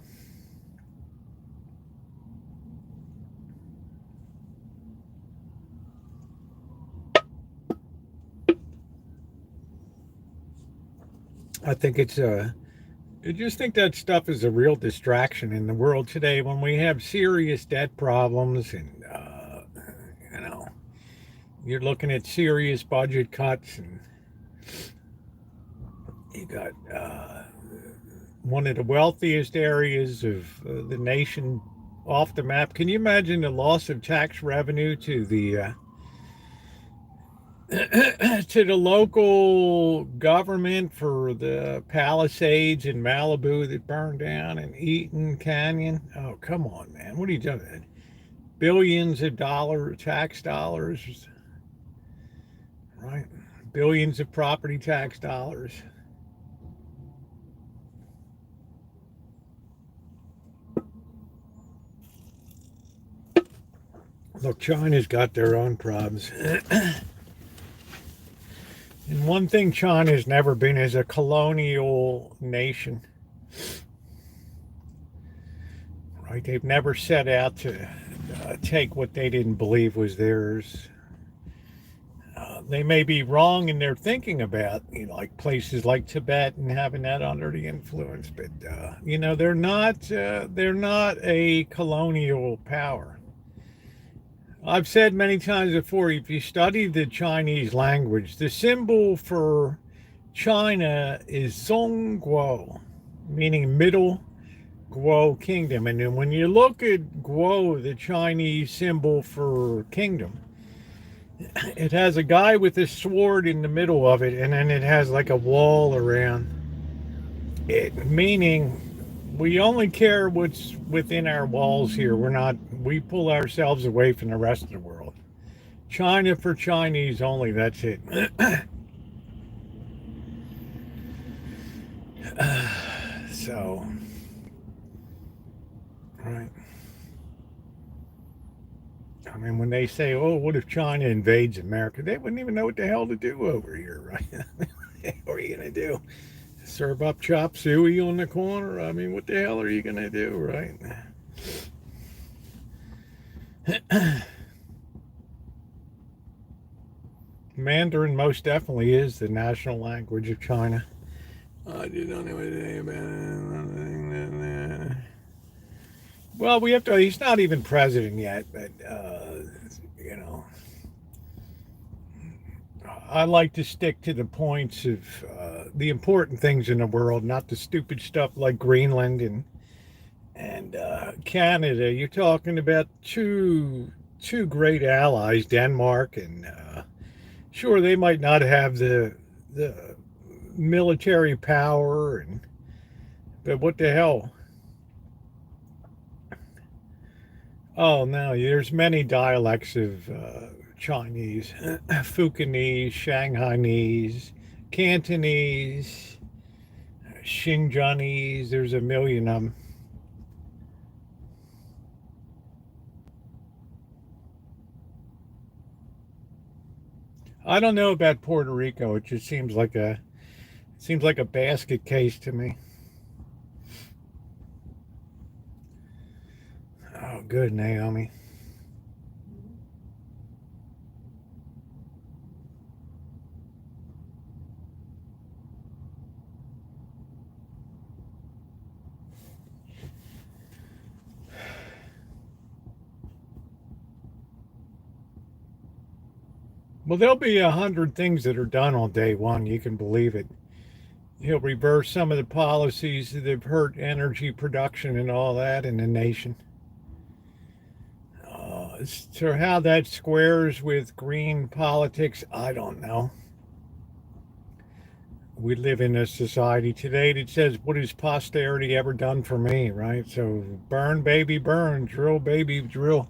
I think I just think that stuff is a real distraction in the world today when we have serious debt problems and, you're looking at serious budget cuts and you got one of the wealthiest areas of the nation off the map. Can you imagine the loss of tax revenue to the to the local government for the Palisades in Malibu that burned down and Eaton Canyon? Oh, come on, man. What are you doing? Billions of tax dollars, right? Billions of property tax dollars. Look, China's got their own problems. And one thing China's never been is a colonial nation. Right? They've never set out to take what they didn't believe was theirs. They may be wrong in their thinking about, like places like Tibet and having that under the influence, but they're not a colonial power. I've said many times before, if you study the Chinese language, the symbol for China is Zhongguo, meaning middle Guo kingdom. And then when you look at Guo, the Chinese symbol for kingdom, it has a guy with a sword in the middle of it, and then it has like a wall around it, meaning we only care what's within our walls here. We pull ourselves away from the rest of the world. China for Chinese only, that's it. So, right. I mean, when they say, oh, what if China invades America? They wouldn't even know what the hell to do over here, right? What are you going to do? Serve up chop suey on the corner? I mean, what the hell are you going to do, right? Mandarin most definitely is the national language of China. I just don't know anything about it. Well, he's not even president yet, but, I like to stick to the points of the important things in the world, not the stupid stuff like Greenland and Canada. You're talking about two great allies, Denmark and sure, they might not have the military power, but what the hell? Oh no, there's many dialects of Chinese: Fukienese, Shanghainese, Cantonese, Xinjiangese. There's a million of them. I don't know about Puerto Rico. It just seems like a basket case to me. Oh, good, Naomi. Well, there'll be 100 things that are done on day one. You can believe it. He'll reverse some of the policies that have hurt energy production and all that in the nation. So how that squares with green politics, I don't know. We live in a society today that says, what has posterity ever done for me, right? So burn, baby, burn, drill, baby, drill.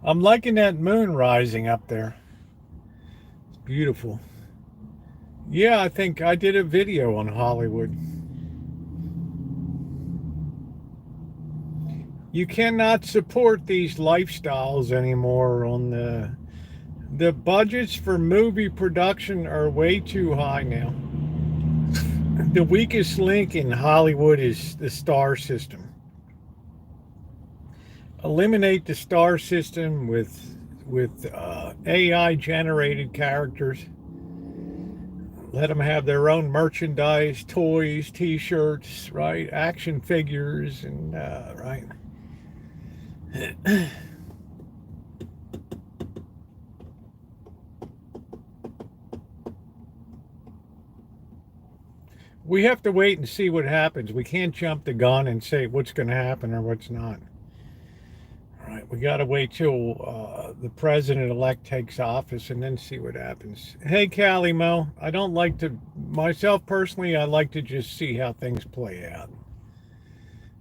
I'm liking that moon rising up there. It's beautiful. Yeah, I think I did a video on Hollywood. You cannot support these lifestyles anymore on the budgets for movie production are way too high now. The weakest link in Hollywood is the star system. Eliminate the star system with AI generated characters. Let them have their own merchandise, toys, T-shirts, right? Action figures, and right. We have to wait and see what happens. We can't jump the gun and say what's going to happen or what's not. All right, we got to wait till the president-elect takes office and then see what happens. Hey, Callie Mo, I don't like to, myself personally, I like to just see how things play out.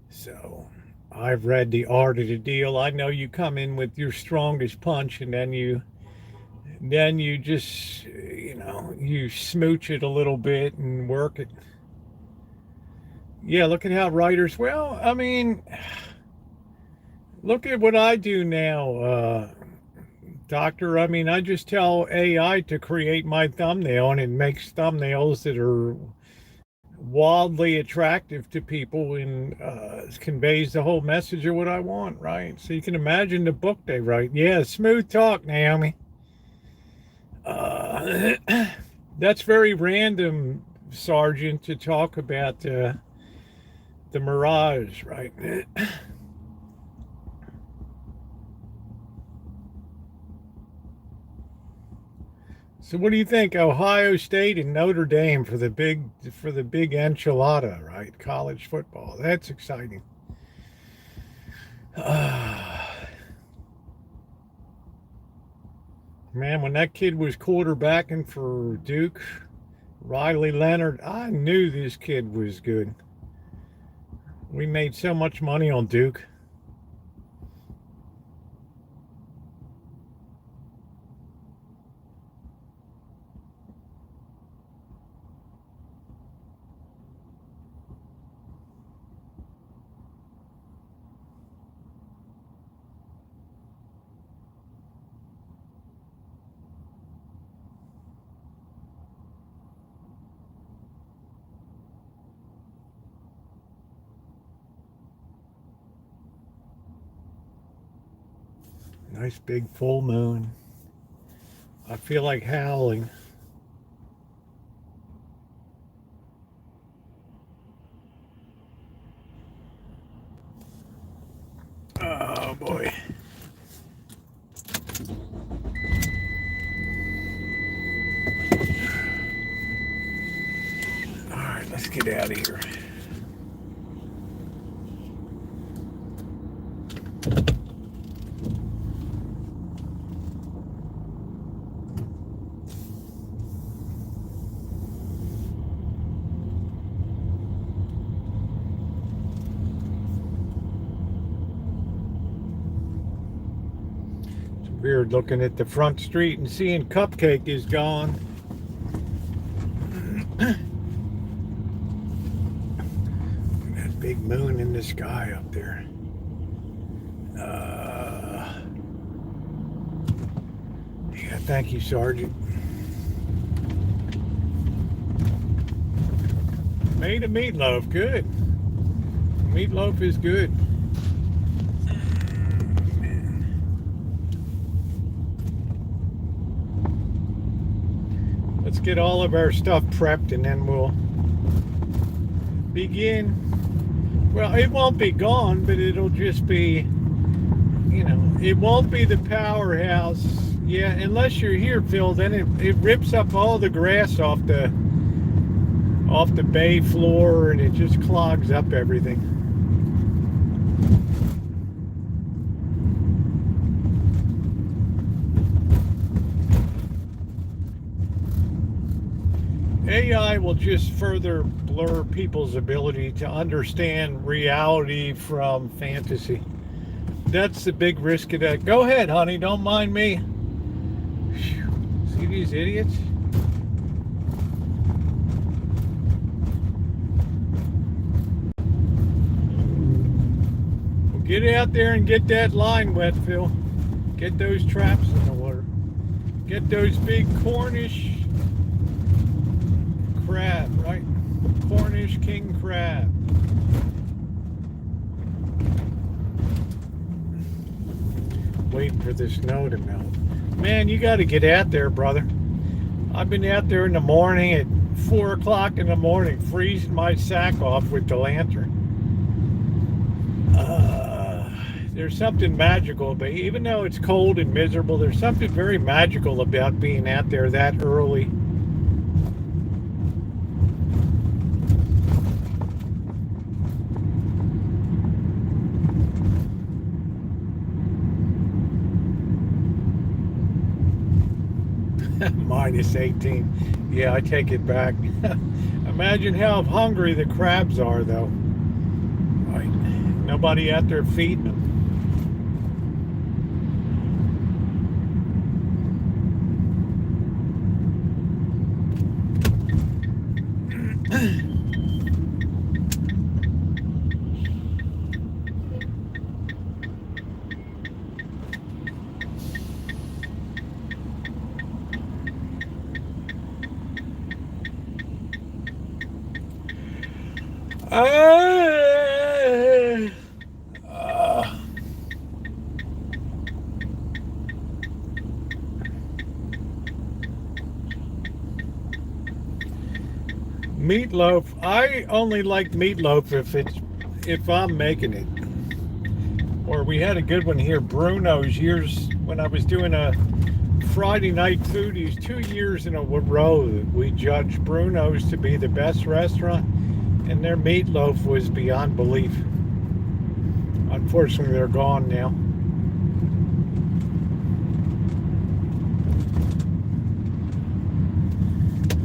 So I've read The Art of the Deal. I know you come in with your strongest punch and then you just, you smooch it a little bit and work it. Yeah, look at how writers, well, I mean, look at what I do now. Doctor, I mean, I just tell AI to create my thumbnail and it makes thumbnails that are wildly attractive to people and conveys the whole message of what I want, right? So you can imagine the book they write. Yeah, smooth talk, Naomi. That's very random, Sergeant, to talk about the Mirage, right? So what do you think? Ohio State and Notre Dame for the big enchilada, right? College football. That's exciting. Man, when that kid was quarterbacking for Duke, Riley Leonard, I knew this kid was good. We made so much money on Duke. Nice big full moon. I feel like howling. Oh boy. All right, let's get out of here. Weird looking at the front street and seeing Cupcake is gone. That big moon in the sky up there. Yeah, thank you, Sergeant. Made a meatloaf, good. Meatloaf is good. Let's get all of our stuff prepped and then we'll begin. Well, it won't be gone, but it'll just be, it won't be the powerhouse. Yeah, unless you're here, Phil, then it rips up all the grass off the bay floor and it just clogs up everything. AI will just further blur people's ability to understand reality from fantasy. That's the big risk of that. Go ahead, honey, don't mind me. Whew. See these idiots? Well, get out there and get that line wet, Phil. Get those traps in the water. Get those big Cornish crab, right? Cornish king crab. Waiting for the snow to melt. Man, you got to get out there, brother. I've been out there in the morning at 4 o'clock in the morning, freezing my sack off with the lantern. There's something magical, but even though it's cold and miserable, there's something very magical about being out there that early. Minus 18. Yeah, I take it back. Imagine how hungry the crabs are, though. Right. Nobody out there feeding them. Uh, Meatloaf. I only like meatloaf if I'm making it. Or we had a good one here, Bruno's, years when I was doing a Friday night foodies 2 years in a row. We judged Bruno's to be the best restaurant, and their meatloaf was beyond belief. Unfortunately, they're gone now.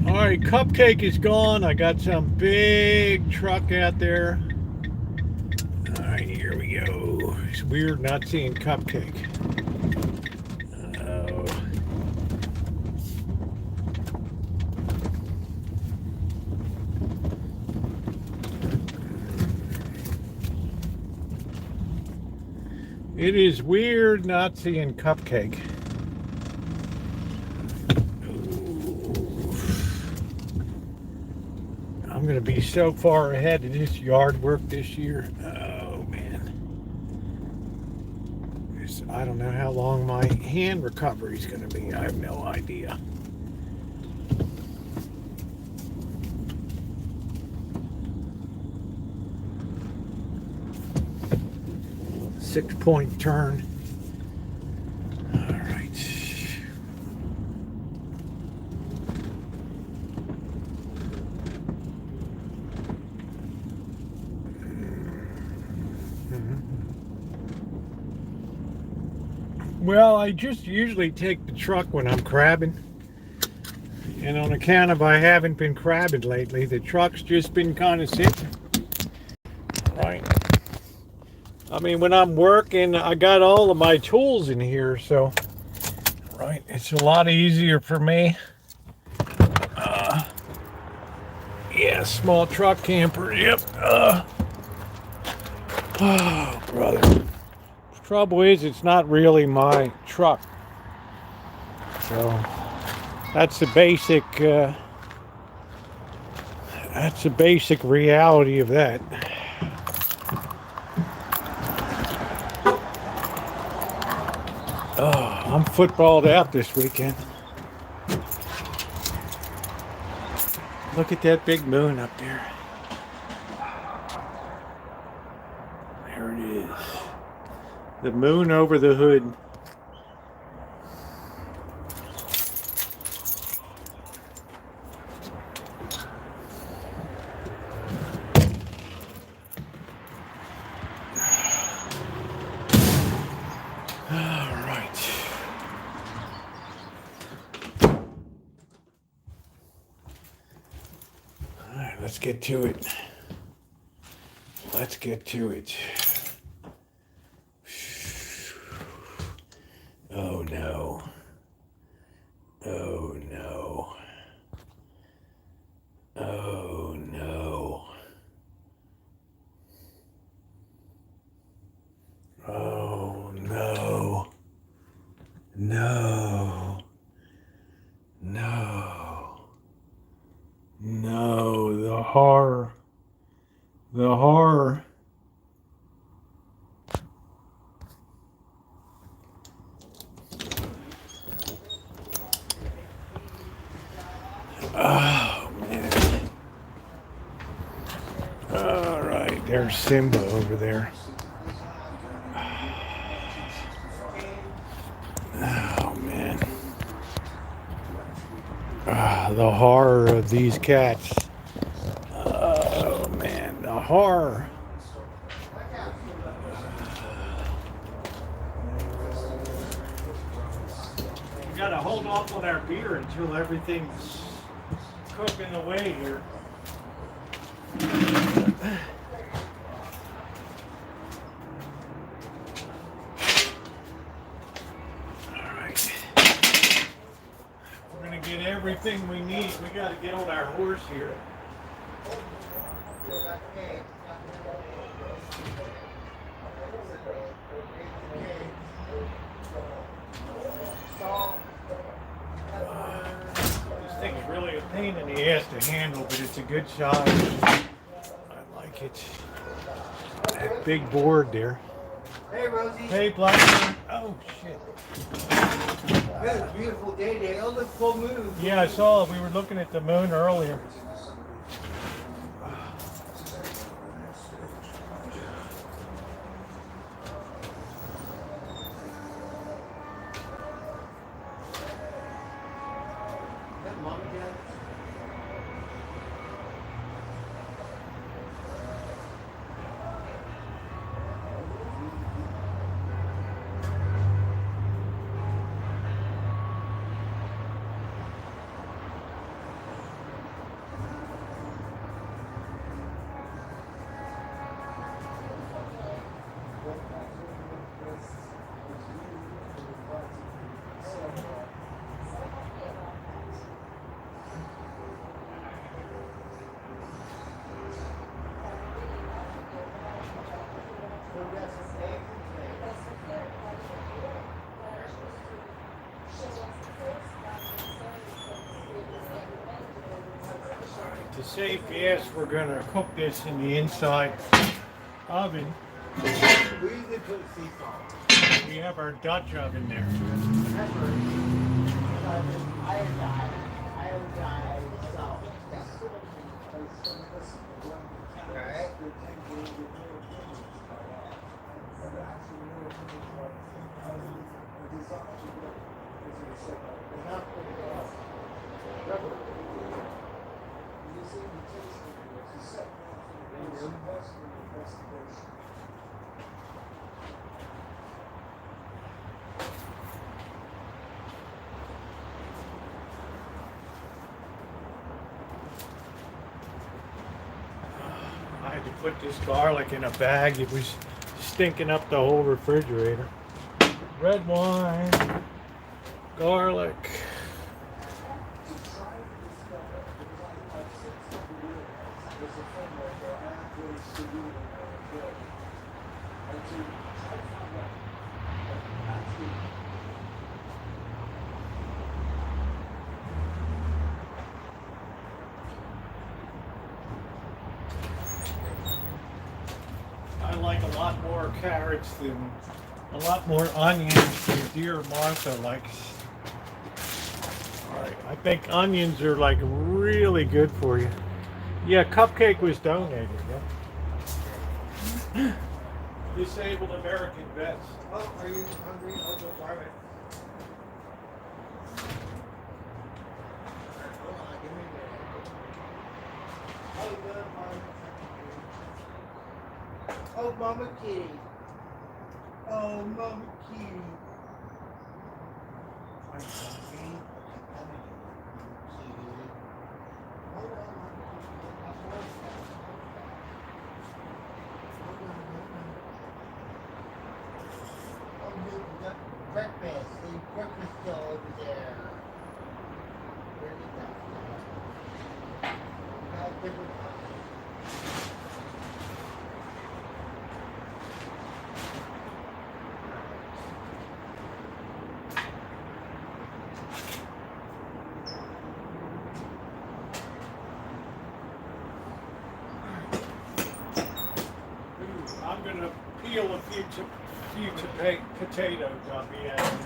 All right, Cupcake is gone. I got some big truck out there. All right, here we go. It's weird not seeing Cupcake. It is weird not seeing Cupcake. I'm going to be so far ahead of this yard work this year. Oh, man. I don't know how long my hand recovery is going to be. I have no idea. Six-point turn. All right. Well, I just usually take the truck when I'm crabbing. And on account of I haven't been crabbing lately, the truck's just been kind of sitting. Right. I mean, when I'm working, I got all of my tools in here, so, right, it's a lot easier for me. Yeah, small truck camper, yep. Oh, brother. The trouble is, it's not really my truck. So, that's the basic reality of that. Oh, I'm footballed out this weekend. Look at that big moon up there. There it is. The moon over the hood. Let's get to it. Let's get to it. Oh no. Oh no. Oh no. Oh no. No. No. No, the horror. The horror. Oh, man. All right, there's Simba over there. Oh, man. The horror of these cats. Oh, man, the horror. We gotta hold off on our beer until everything's cooking away here. Alright. We're gonna get everything we need. We gotta get on our horse here. This thing's really a pain in the ass to handle, but it's a good size. I like It's that big board there. Hey, Rosie. Hey, Blackburn. Oh, shit. It's a beautiful day today. Oh, look, full moon. Yeah, I saw it. We were looking at the moon earlier. Is that Mom and Dad? To save gas, we're going to cook this in the inside oven. We usually put seafoam. We have our Dutch oven there. Right. I had to put this garlic in a bag. It was stinking up the whole refrigerator. Red wine, garlic. I like a lot more carrots than a lot more onions than dear Martha likes. Alright, I think onions are like really good for you. Yeah, Cupcake was donated, yeah. Disabled American vets. Oh, are you hungry? I'll go grab it. Hold on, give me a minute. Oh, Mama Kitty. Oh, Mama Kitty. Are you hungry? Hold on, Mama Kitty. Oh, look, we got breakfast. There's breakfast still over there. Where did that go? We got different. I'm gonna peel a few potatoes on the end.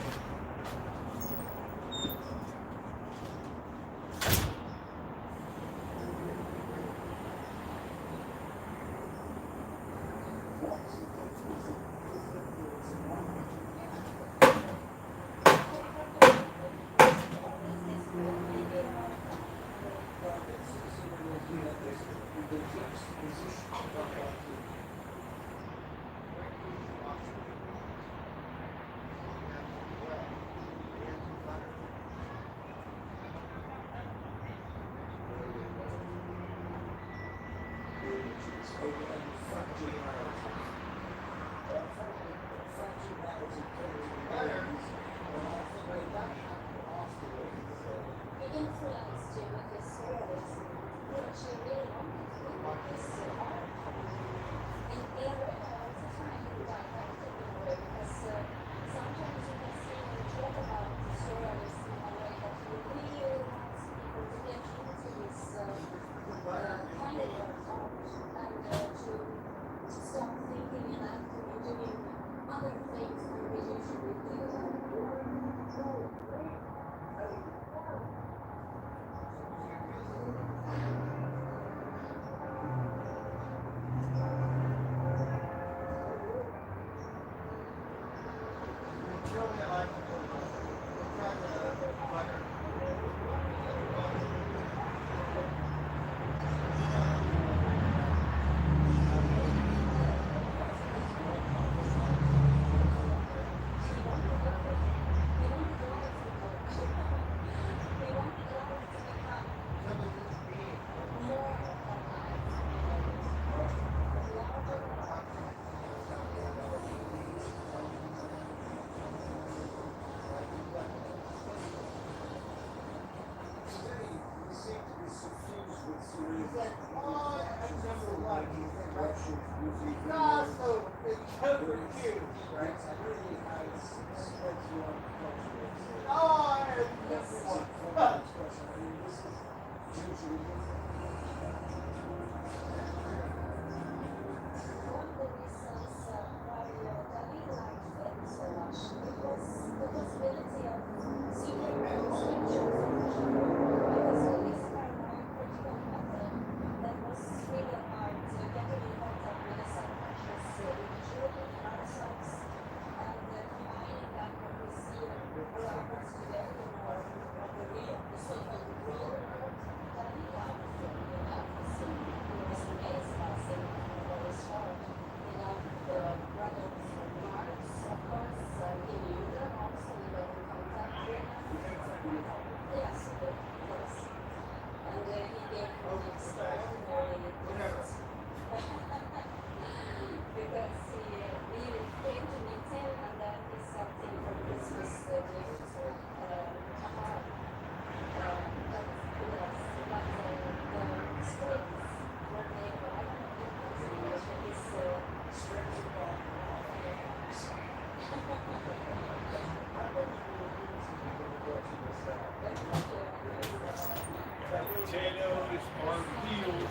Potatoes are peeled.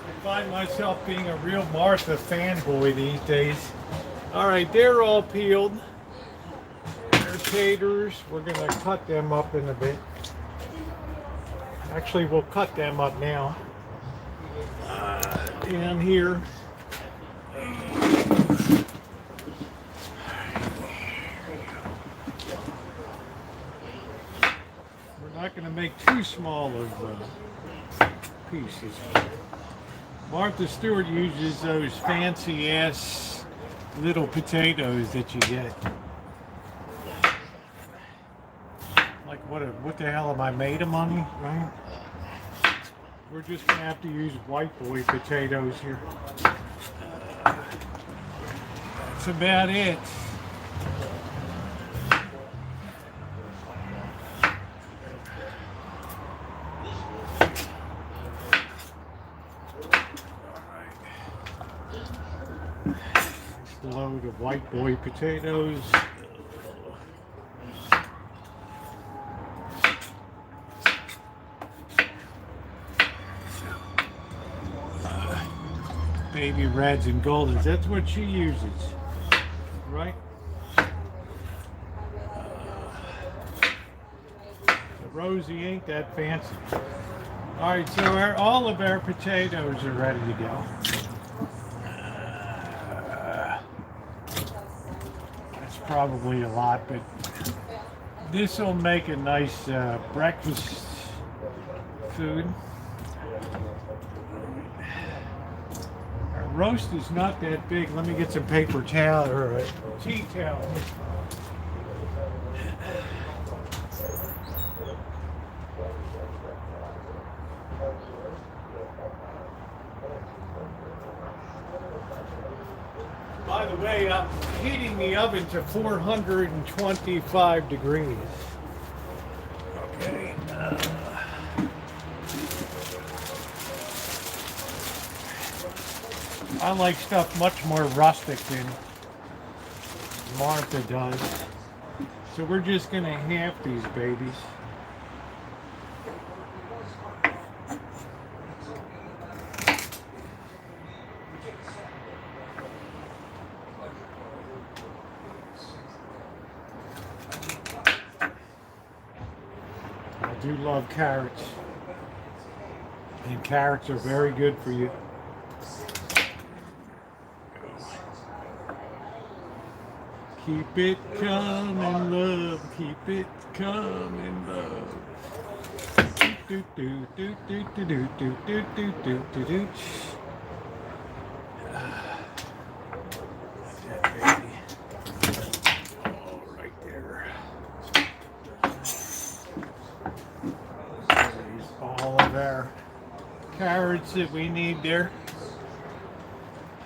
I find myself being a real Martha fanboy these days. All right, they're all peeled. They're taters. We're gonna cut them up in a bit. Actually, we'll cut them up now. Down here. We're not going to make too small of pieces. Martha Stewart uses those fancy ass little potatoes that you get. Like what the hell am I made of money, right? We're just going to have to use white boy potatoes here. That's about it. Load of white boy potatoes. Baby reds and goldens. That's what she uses, right? Rosie ain't that fancy. All right, so all of our potatoes are ready to go. Probably a lot, but this will make a nice breakfast food. Our roast is not that big. Let me get some paper towel or a tea towel. By the way, I'm heating the oven to 425 degrees. Okay. I like stuff much more rustic than Martha does. So we're just going to half these babies. I do love carrots, and carrots are very good for you. Keep it coming, love. Keep it coming, love. Do do do do do do do do do do do do. Carrots that we need there.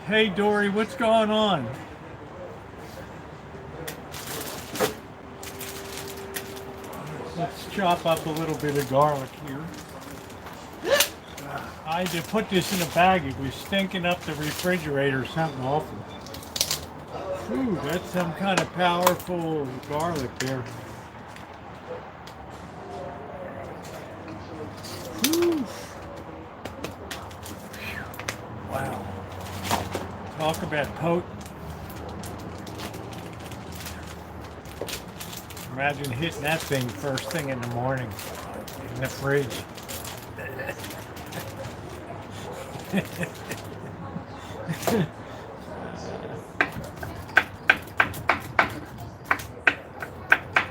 Hey Dory, what's going on? Let's chop up a little bit of garlic here. I had to put this in a bag. It was stinking up the refrigerator, something awful. Ooh, that's some kind of powerful garlic there. Ooh. Wow. Talk about potent. Imagine hitting that thing first thing in the morning in the fridge.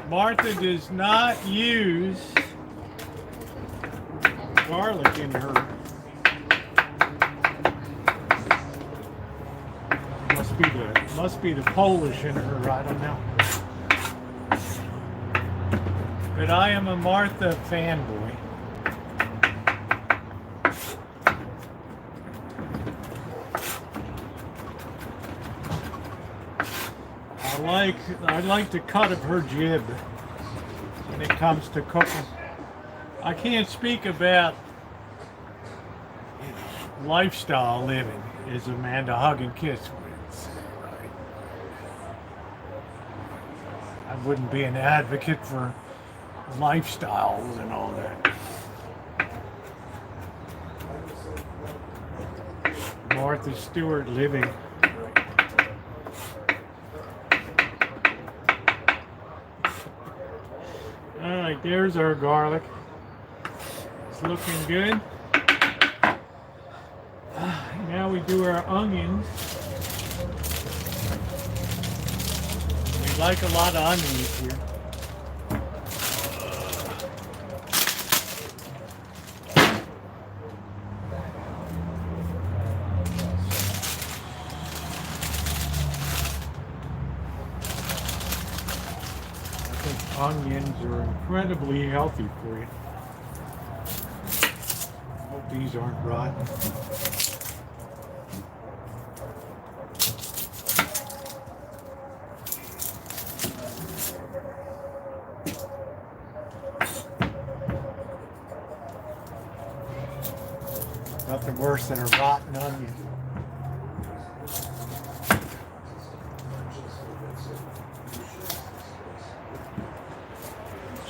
Martha does not use garlic in her. Must be the Polish in her, I don't know. But I am a Martha fanboy. I like the cut of her jib when it comes to cooking. I can't speak about lifestyle living as Amanda Hug and Kiss would say. I wouldn't be an advocate for lifestyles and all that. Martha Stewart living. Alright, there's our garlic. It's looking good. Now we do our onions. We like a lot of onions here. Onions are incredibly healthy for you. Hope these aren't rotten. Nothing worse than a rotten onion.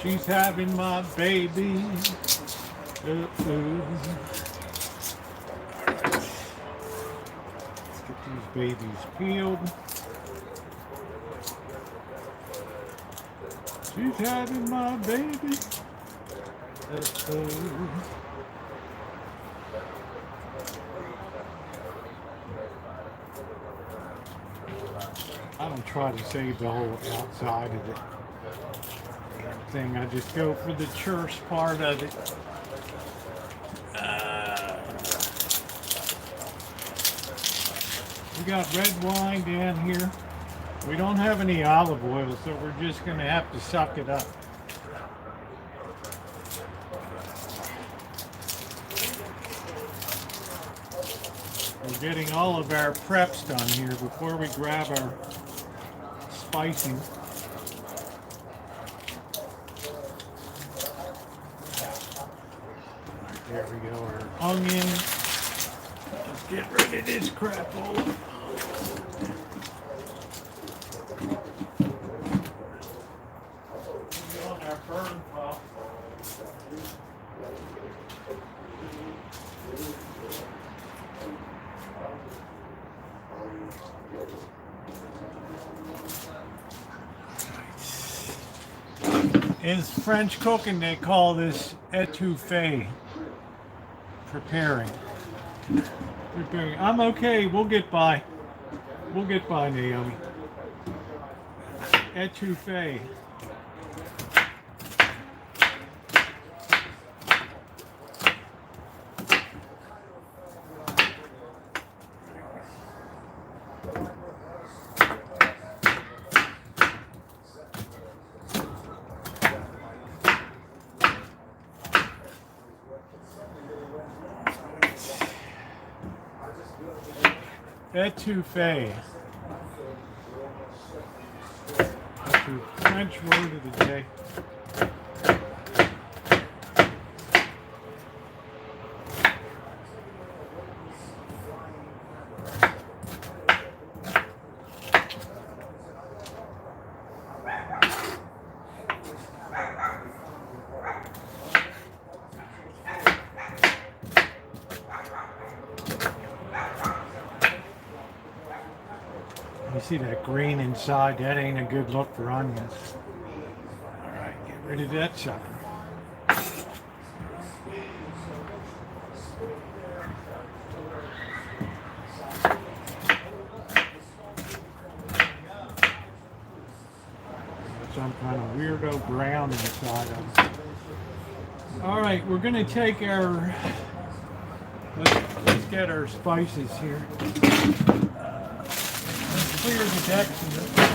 She's having my baby. Alright. Let's get these babies peeled. She's having my baby. I don't try to save the whole outside of it. Thing. I just go for the church part of it. We got red wine down here. We don't have any olive oil, so we're just going to have to suck it up. We're getting all of our preps done here before we grab our spicing. There we go, our onion. Let's get rid of this crap all up. On our burn pot. In French cooking, they call this étouffée. Preparing. I'm okay. We'll get by. We'll get by, Naomi. Étouffée. Étouffée. That's the French word of the day. See that green inside? That ain't a good look for onions. All right, get rid of that sucker. Some kind of weirdo brown inside of them. All right, we're gonna take our, let's get our spices here. Clear the decks here.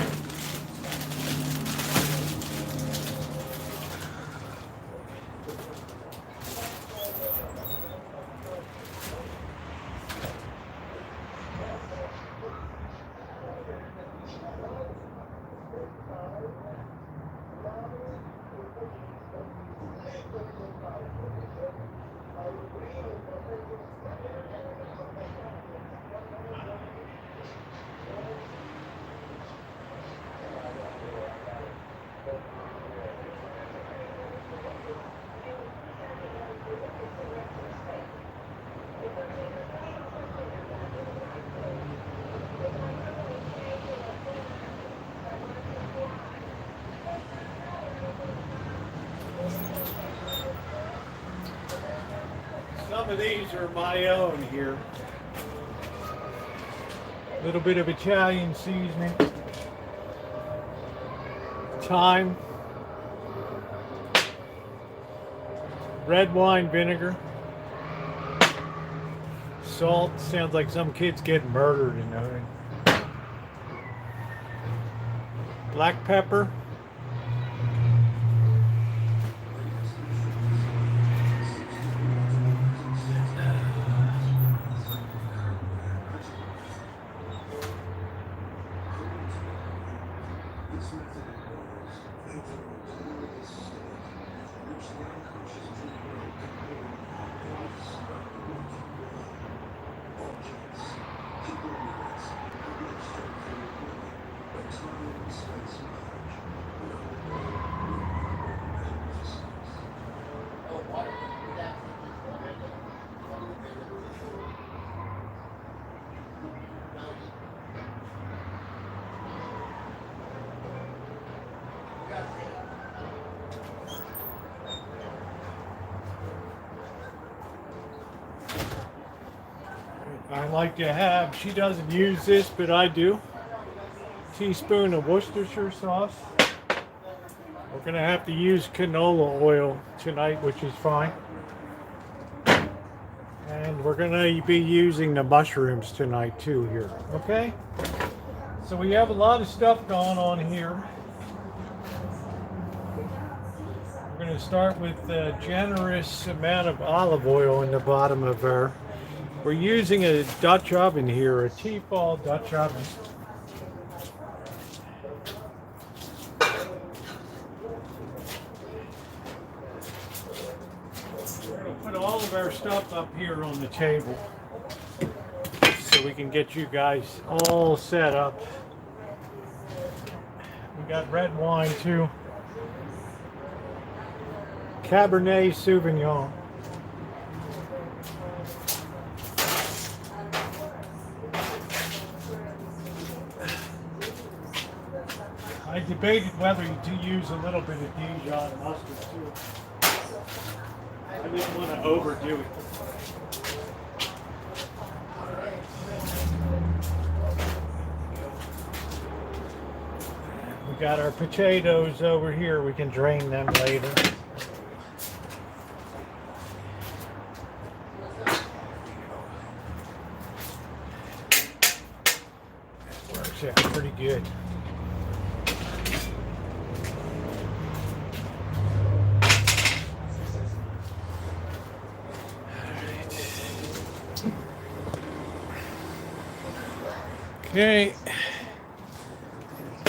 Some of these are my own here. A little bit of Italian seasoning, thyme, red wine vinegar, salt. Sounds like some kid's getting murdered in the hood. Black pepper. I like to have, she doesn't use this, but I do. Teaspoon of Worcestershire sauce. We're gonna have to use canola oil tonight, which is fine. And we're gonna be using the mushrooms tonight too here, okay? So we have a lot of stuff going on here. We're gonna start with a generous amount of olive oil in the bottom of our, we're using a Dutch oven here, a Tefal Dutch oven. We're going to put all of our stuff up here on the table so we can get you guys all set up. We got red wine too. Cabernet Sauvignon. I debated whether to use a little bit of Dijon mustard too. I didn't want to overdo it. We got our potatoes over here. We can drain them later. Works out pretty good. Okay,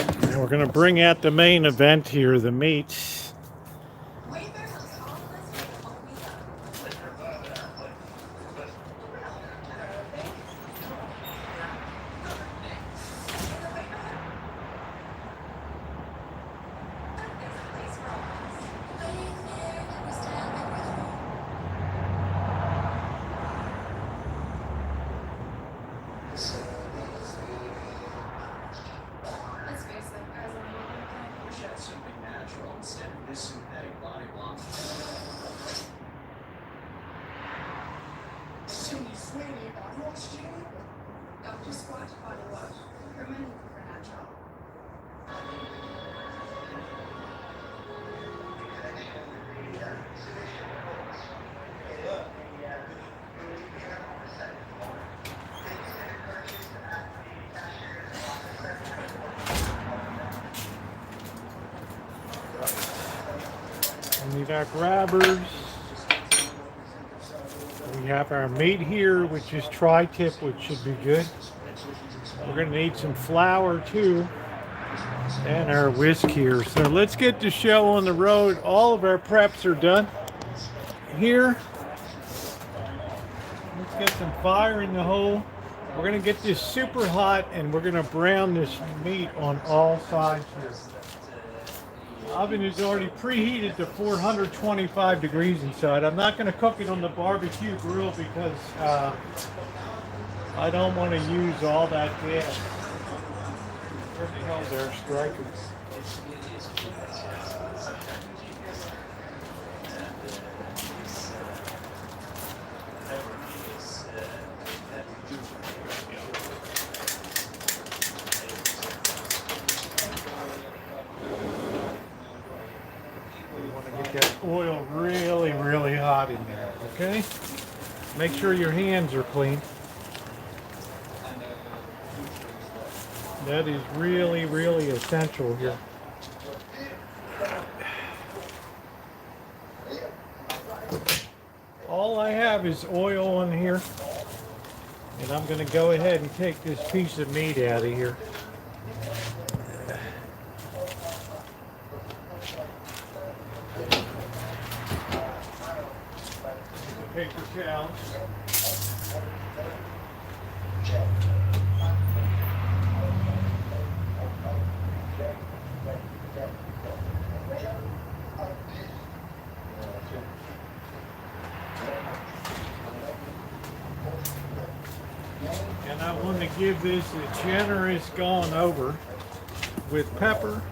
and we're going to bring out the main event here, the meats. We need our grabbers. We have our meat here, which is tri-tip, which should be good. We're going to need some flour too, and our whisk here. So let's get the show on the road. All of our preps are done here. Let's get some fire in the hole. We're going to get this super hot, and we're going to brown this meat on all sides here. The oven is already preheated to 425 degrees inside. I'm not going to cook it on the barbecue grill because I don't want to use all that gas. Where the hell there, Striker? That oil really, really hot in there, okay? Make sure your hands are clean. That is really, really essential here. All I have is oil on here, and I'm going to go ahead and take this piece of meat out of here. Paper towels. And I want to give this a generous going over with pepper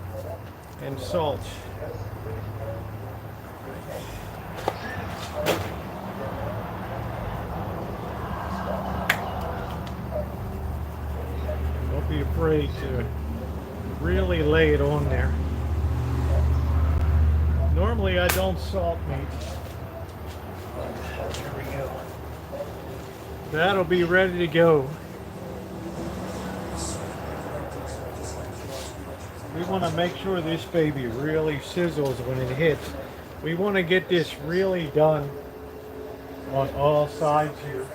and salt. Don't be afraid to really lay it on there. Normally I don't salt meat. There we go. That'll be ready to go. We want to make sure this baby really sizzles when it hits. We want to get this really done on all sides here.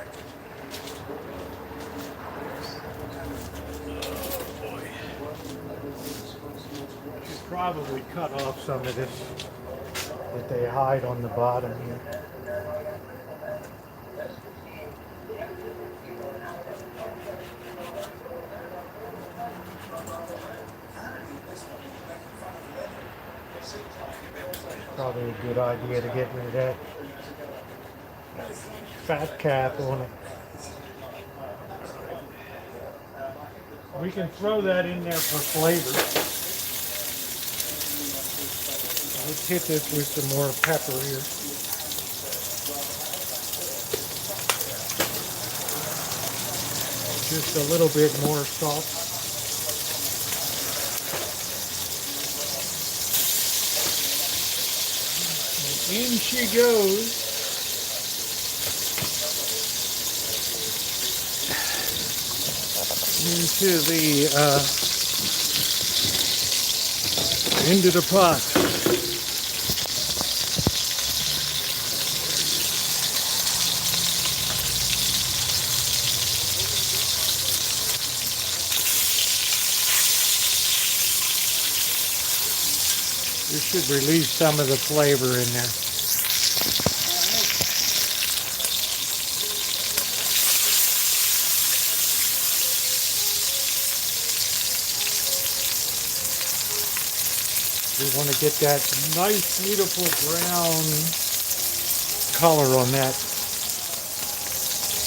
Should probably cut off some of this that they hide on the bottom here. Probably a good idea to get rid of that fat cap on it. We can throw that in there for flavor. Let's hit this with some more pepper here. Just a little bit more salt. In she goes. Into the pot. This should release some of the flavor in there. We want to get that nice, beautiful brown color on that.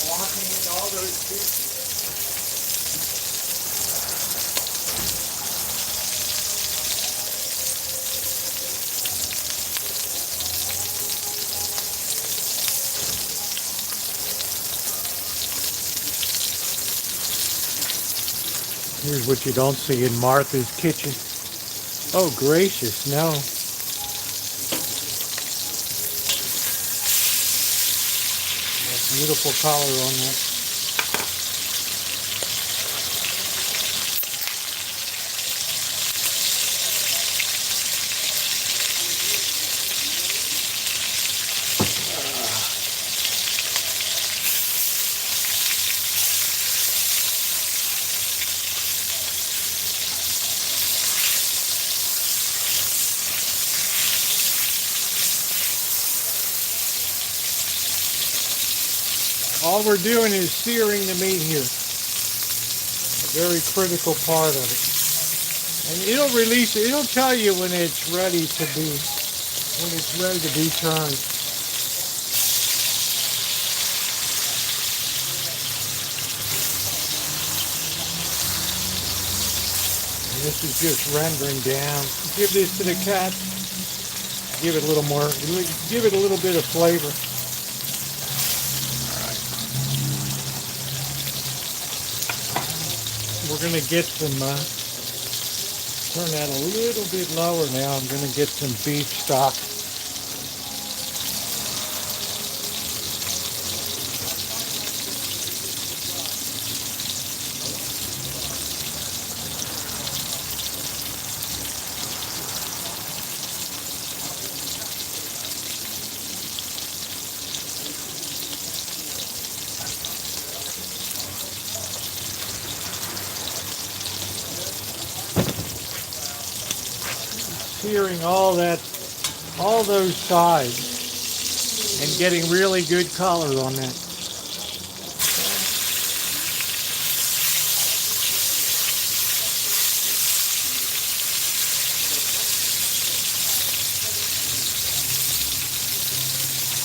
Walking in all those pieces. Here's what you don't see in Martha's kitchen. Oh, gracious, no. A beautiful color on that. All we're doing is searing the meat here. A very critical part of it. And it'll release it. It'll tell you when it's ready to be turned. And this is just rendering down. Give this to the cat. Give it a little more. Give it a little bit of flavor. We're going to get some, turn that a little bit lower now. I'm going to get some beef stock. Searing all those sides and getting really good color on that.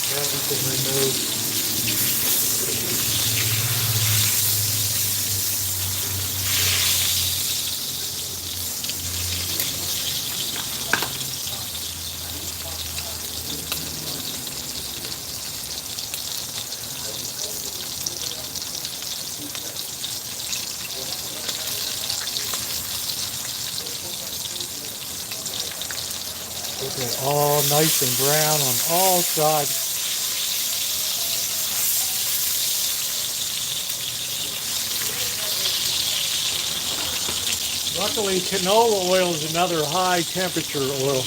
That we can remove. Get it all nice and brown on all sides. Luckily, canola oil is another high temperature oil.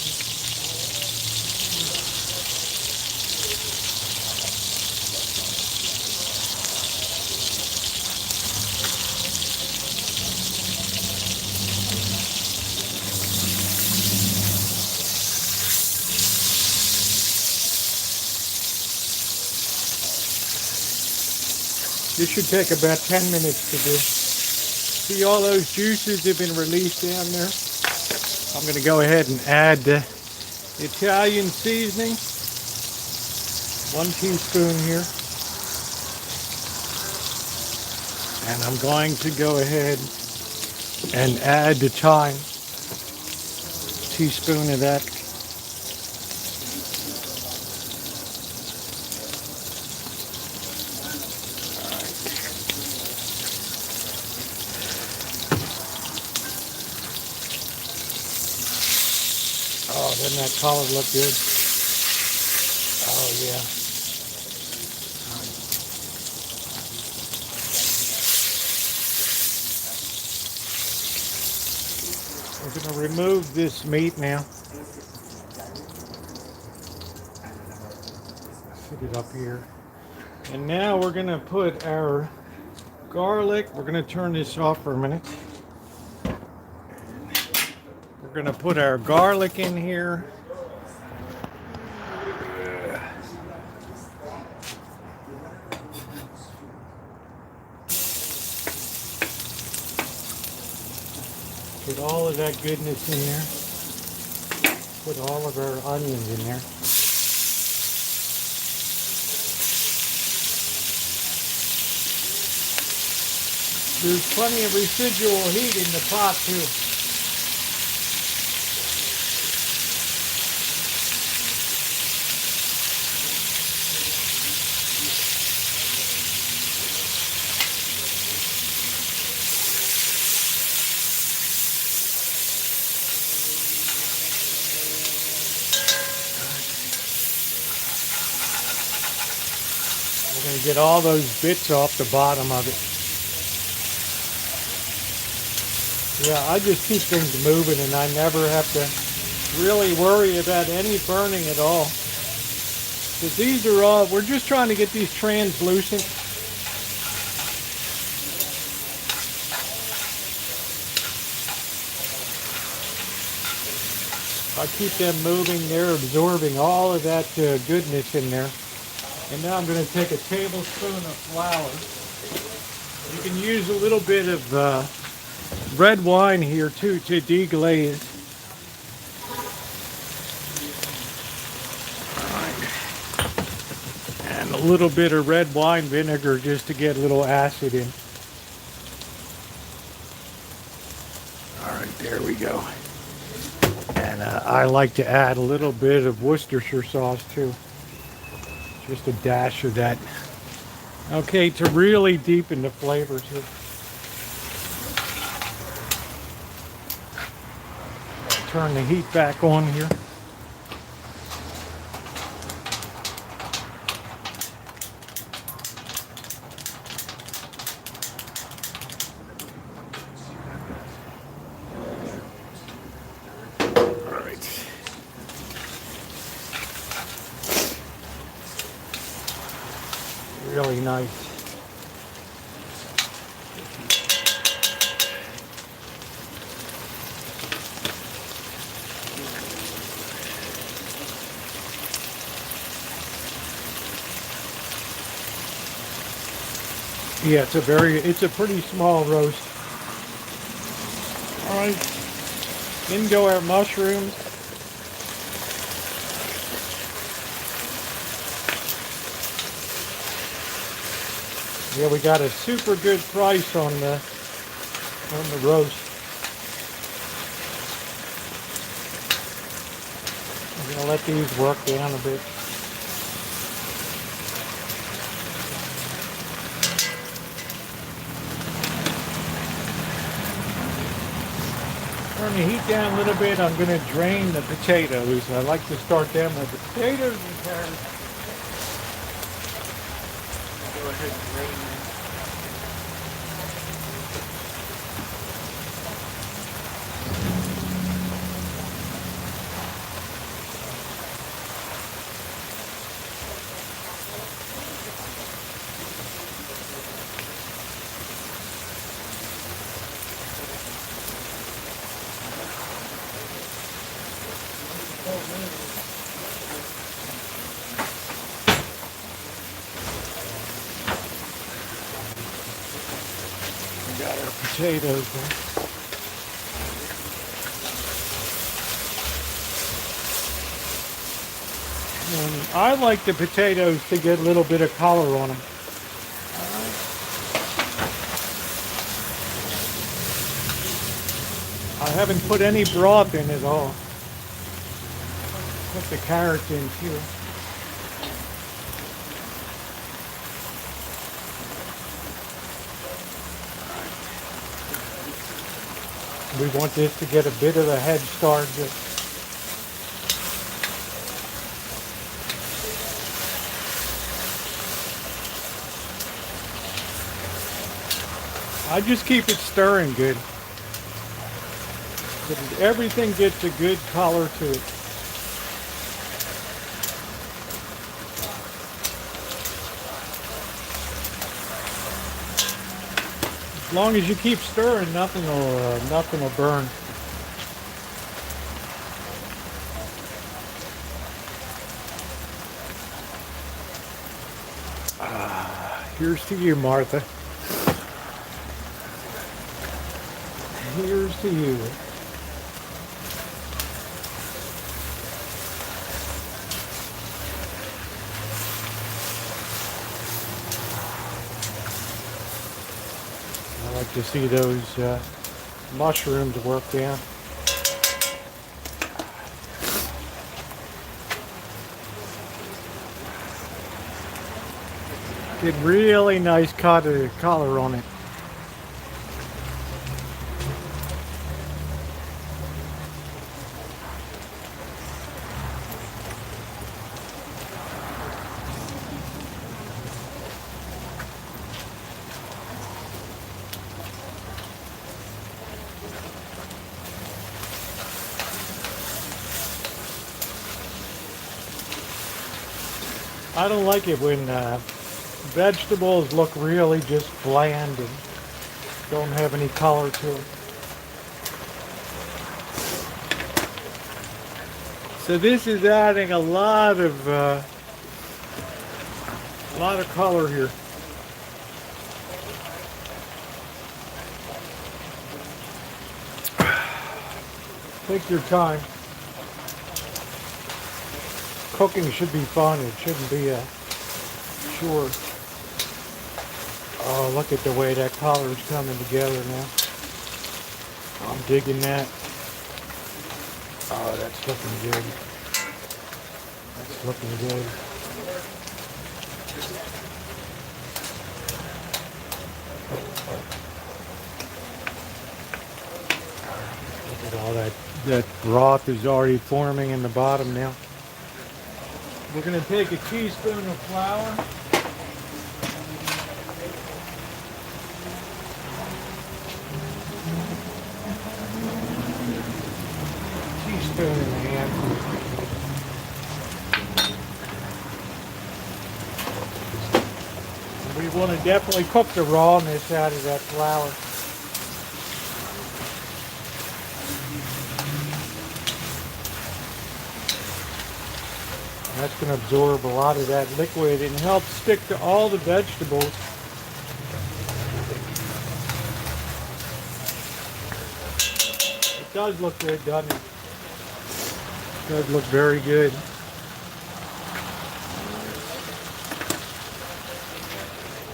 This should take about 10 minutes to do. See, all those juices have been released down there. I'm going to go ahead and add the Italian seasoning. 1 teaspoon here. And I'm going to go ahead and add the thyme. Teaspoon of that. Oh, doesn't that color look good? Oh, yeah. We're going to remove this meat now. Put it up here. And now we're going to put our garlic. We're going to turn this off for a minute. We're going to put our garlic in here. Put all of that goodness in there. Put all of our onions in there. There's plenty of residual heat in the pot too. We're going to get all those bits off the bottom of it. Yeah, I just keep things moving and I never have to really worry about any burning at all. Because these are all, we're just trying to get these translucent. I keep them moving, they're absorbing all of that goodness in there. And now I'm going to take a tablespoon of flour. You can use a little bit of red wine here too to deglaze. And a little bit of red wine vinegar just to get a little acid in. All right, there we go. And I like to add a little bit of Worcestershire sauce too. Just a dash of that. Okay, to really deepen the flavors here. Turn the heat back on here. Really nice. Yeah, it's a pretty small roast. All right, then go our mushrooms. Yeah, we got a super good price on the roast. I'm gonna let these work down a bit. Turn the heat down a little bit. I'm gonna drain the potatoes. I like to start them with potatoes and carrots. Go ahead and drain them. We got our potatoes there. And I like the potatoes to get a little bit of color on them. I haven't put any broth in at all. Put the carrots in too. We want this to get a bit of a head start. I just keep it stirring good. So that everything gets a good color to it. As long as you keep stirring, nothing will burn. Here's to you, Martha. Here's to you. I like to see those mushrooms work down. Get really nice color on it. I don't like it when vegetables look really just bland and don't have any color to them. So this is adding a lot of color here. Take your time. Cooking should be fun. It shouldn't be a chore. Oh, look at the way that color is coming together now. I'm digging that. Oh, that's looking good. That's looking good. Look at all that broth is already forming in the bottom now. We're going to take a teaspoon of flour. Teaspoon and a half. We want to definitely cook the rawness out of that flour. That's going to absorb a lot of that liquid and help stick to all the vegetables. It does look good, doesn't it? It does look very good.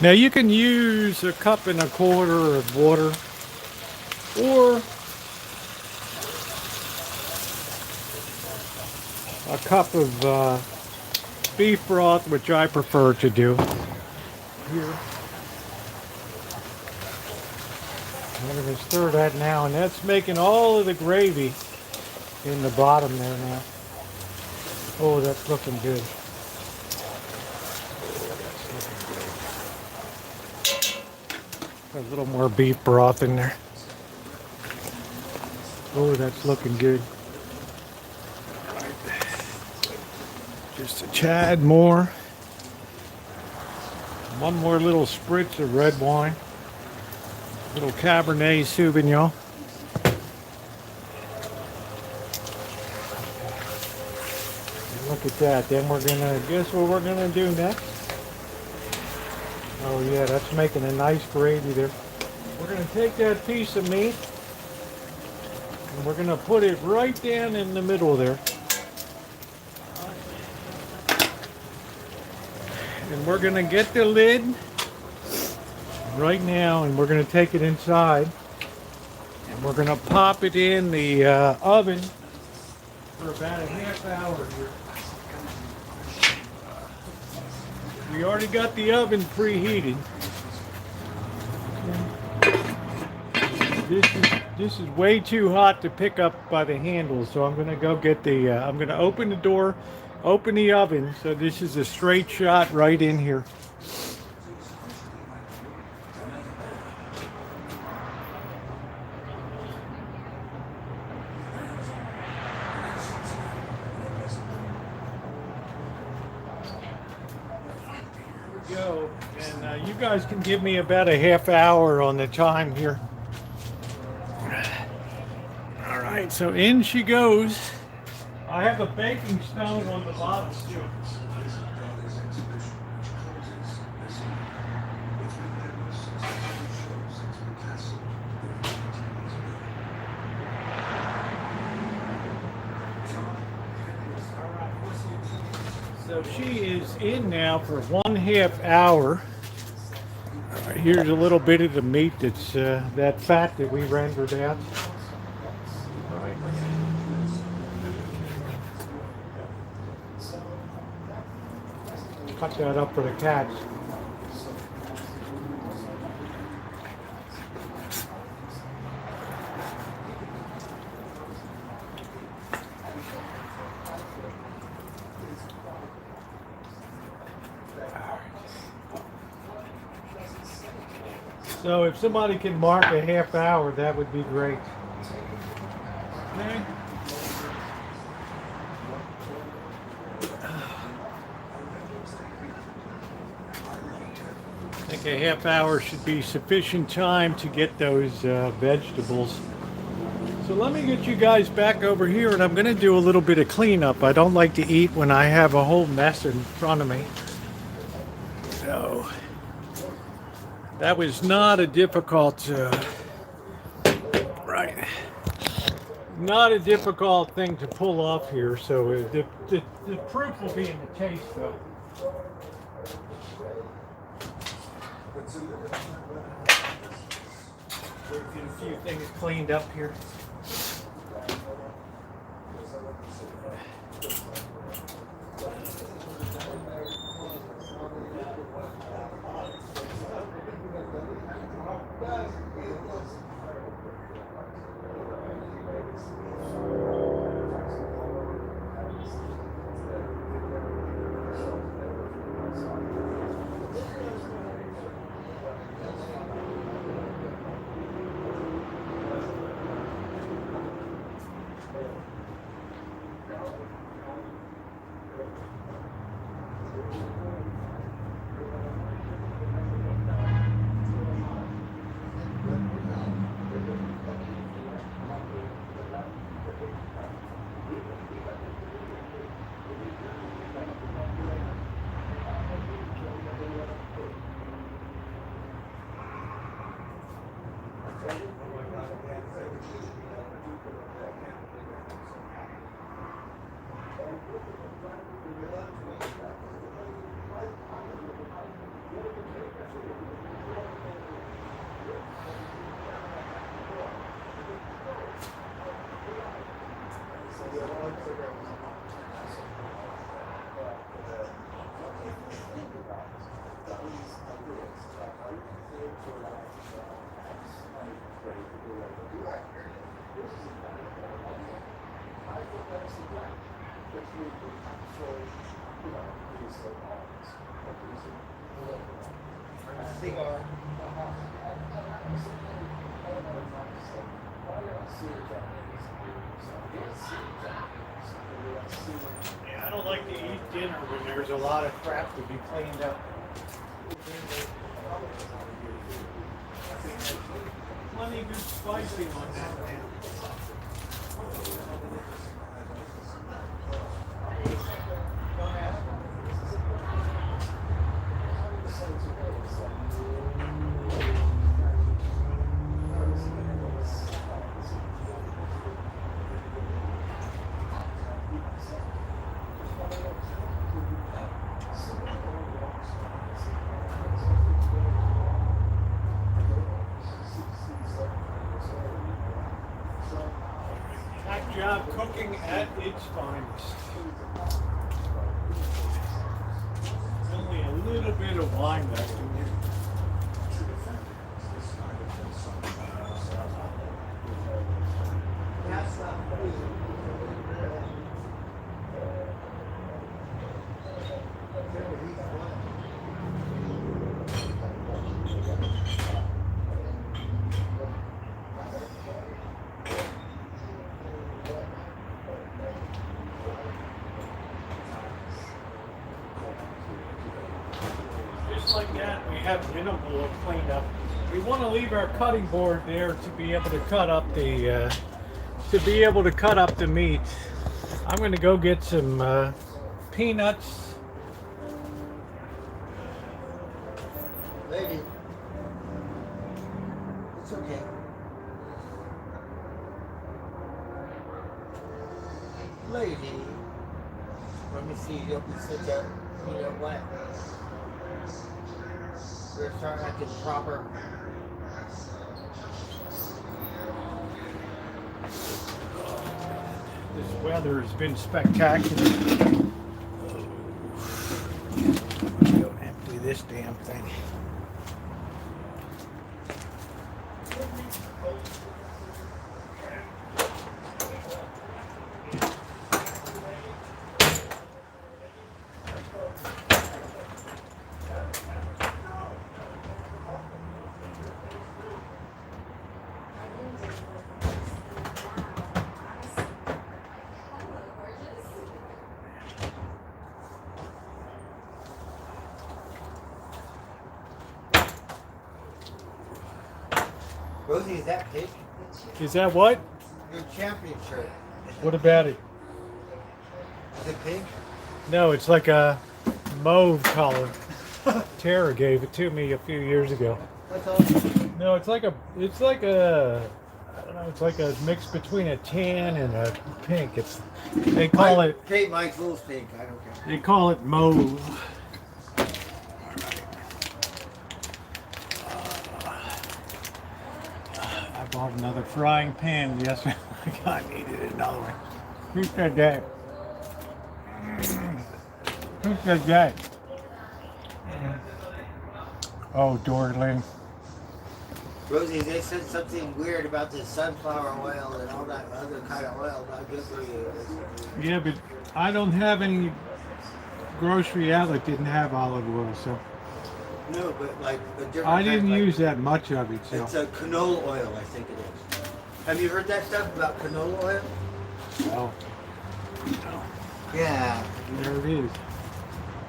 Now you can use 1.25 cups of water or a cup of beef broth, which I prefer to do here. I'm going to stir that now, and that's making all of the gravy in the bottom there now. Oh, that's looking good. A little more beef broth in there. Oh, that's looking good. Just a tad more. One more little spritz of red wine. Little Cabernet Sauvignon. And look at that. Then we're gonna, guess what we're gonna do next? Oh yeah, that's making a nice gravy there. We're gonna take that piece of meat and we're gonna put it right down in the middle there. And we're gonna get the lid right now, and we're gonna take it inside, and we're gonna pop it in the oven for about a half hour here. We already got the oven preheated. This is way too hot to pick up by the handle, so I'm gonna go get the. I'm gonna open the door, open the oven, so this is a straight shot right in here. Go, and you guys can give me about a half hour on the time here. All right, so in she goes. I have a baking stone on the bottom too. So she is in now for 1/2 hour. Here's a little bit of the meat that's that fat that we rendered out. Cut that up for the cats. So if somebody can mark a half hour, that would be great. Okay. think a half hour should be sufficient time to get those vegetables. So let me get you guys back over here, and I'm going to do a little bit of cleanup. I don't like to eat when I have a whole mess in front of me. So that was not a difficult, not a difficult thing to pull off here. So the proof will be in the taste, though. We'll get a few things cleaned up here. Cigar. Yeah, I don't like to eat dinner when there's a lot of crap to be cleaned up. Plenty good spicy ones. Job cooking at its finest. Only a little bit of wine left in here. Like that, we have minimal of cleanup. We want to leave our cutting board there to be able to cut up the meat. I'm going to go get some peanuts. Lady. It's okay. Lady. Let me see. You'll be such a, you know what? We're starting at the proper. This weather has been spectacular. Go empty this damn thing. Rosie, is that pink? Is that what? Your champion shirt. What about it? Is it pink? No, it's like a mauve color. Tara gave it to me a few years ago. That's awesome. No, it's like a, I don't know, it's like a mix between a tan and a pink. They call it Kate Mike's little pink. I don't care. They call it mauve. I bought another frying pan yesterday. I needed another one. Who said that? Who said that? Oh, Dorlin. Rosie, they said something weird about the sunflower oil and all that other kind of oil. Not good for you. Yeah, but I don't have any grocery outlet didn't have olive oil, so No, but like a different. I kind, didn't like, use that much of it. So It's a canola oil, I think it is. Have you heard that stuff about canola oil? no. Yeah. There it is.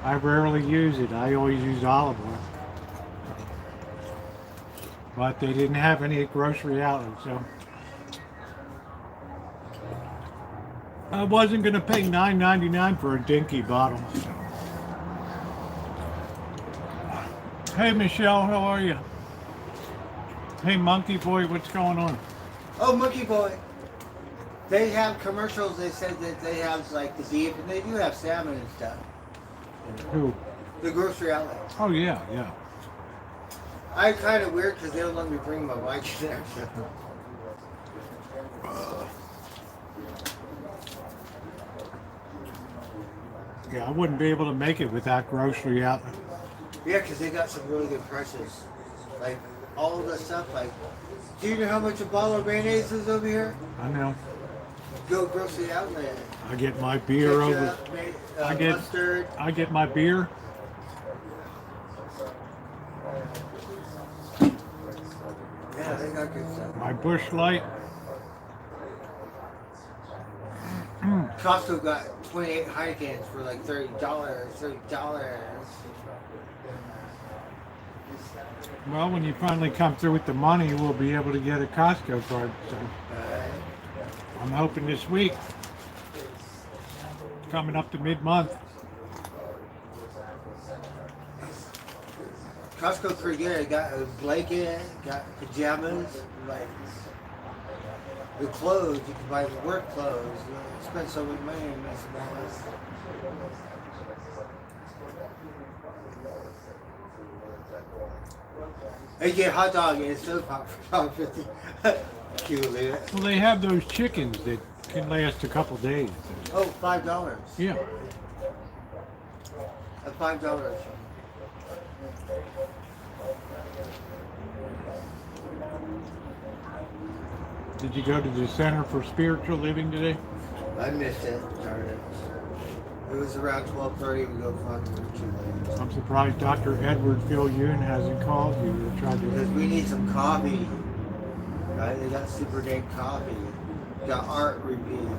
I rarely use it. I always use olive oil. But they didn't have any at grocery outlets, so I wasn't going to pay $9.99 for a dinky bottle. So. Hey, Michelle, how are you? Hey, Monkey Boy, what's going on? Oh, Monkey Boy. They have commercials. They said that they have like the beef, and they do have salmon and stuff. Who? The grocery outlet. Oh, yeah, yeah. I'm kind of weird because they don't let me bring my bike there. Yeah, I wouldn't be able to make it without grocery outlet. Yeah, because they got some really good prices. Like all of the stuff. Like, do you know how much a bottle of mayonnaise is over here? I know. Go grocery outlet. I get my beer over. Mustard. I get my beer. Yeah, they got good stuff. My Bush Light. Costco got 28 Heinekens for like $30. $30. Well, when you finally come through with the money, we'll be able to get a Costco card. So I'm hoping this week. Coming up to mid-month. Costco pretty good. Got a blanket, got pajamas, like the clothes. You can buy work clothes. You don't spend so much money on this and that. And you get a hot dog and it's so pop for $1.50. Can you believe it? Well, they have those chickens that can last a couple days. Oh, $5. Yeah. At $5. Did you go to the Center for Spiritual Living today? I missed it. Darn it. It was around 12:30. We go fucking too late. I'm surprised Dr. Edward Phil Yoon hasn't called you or tried Because to. we need some coffee. Right? They got super dank coffee. Got art review.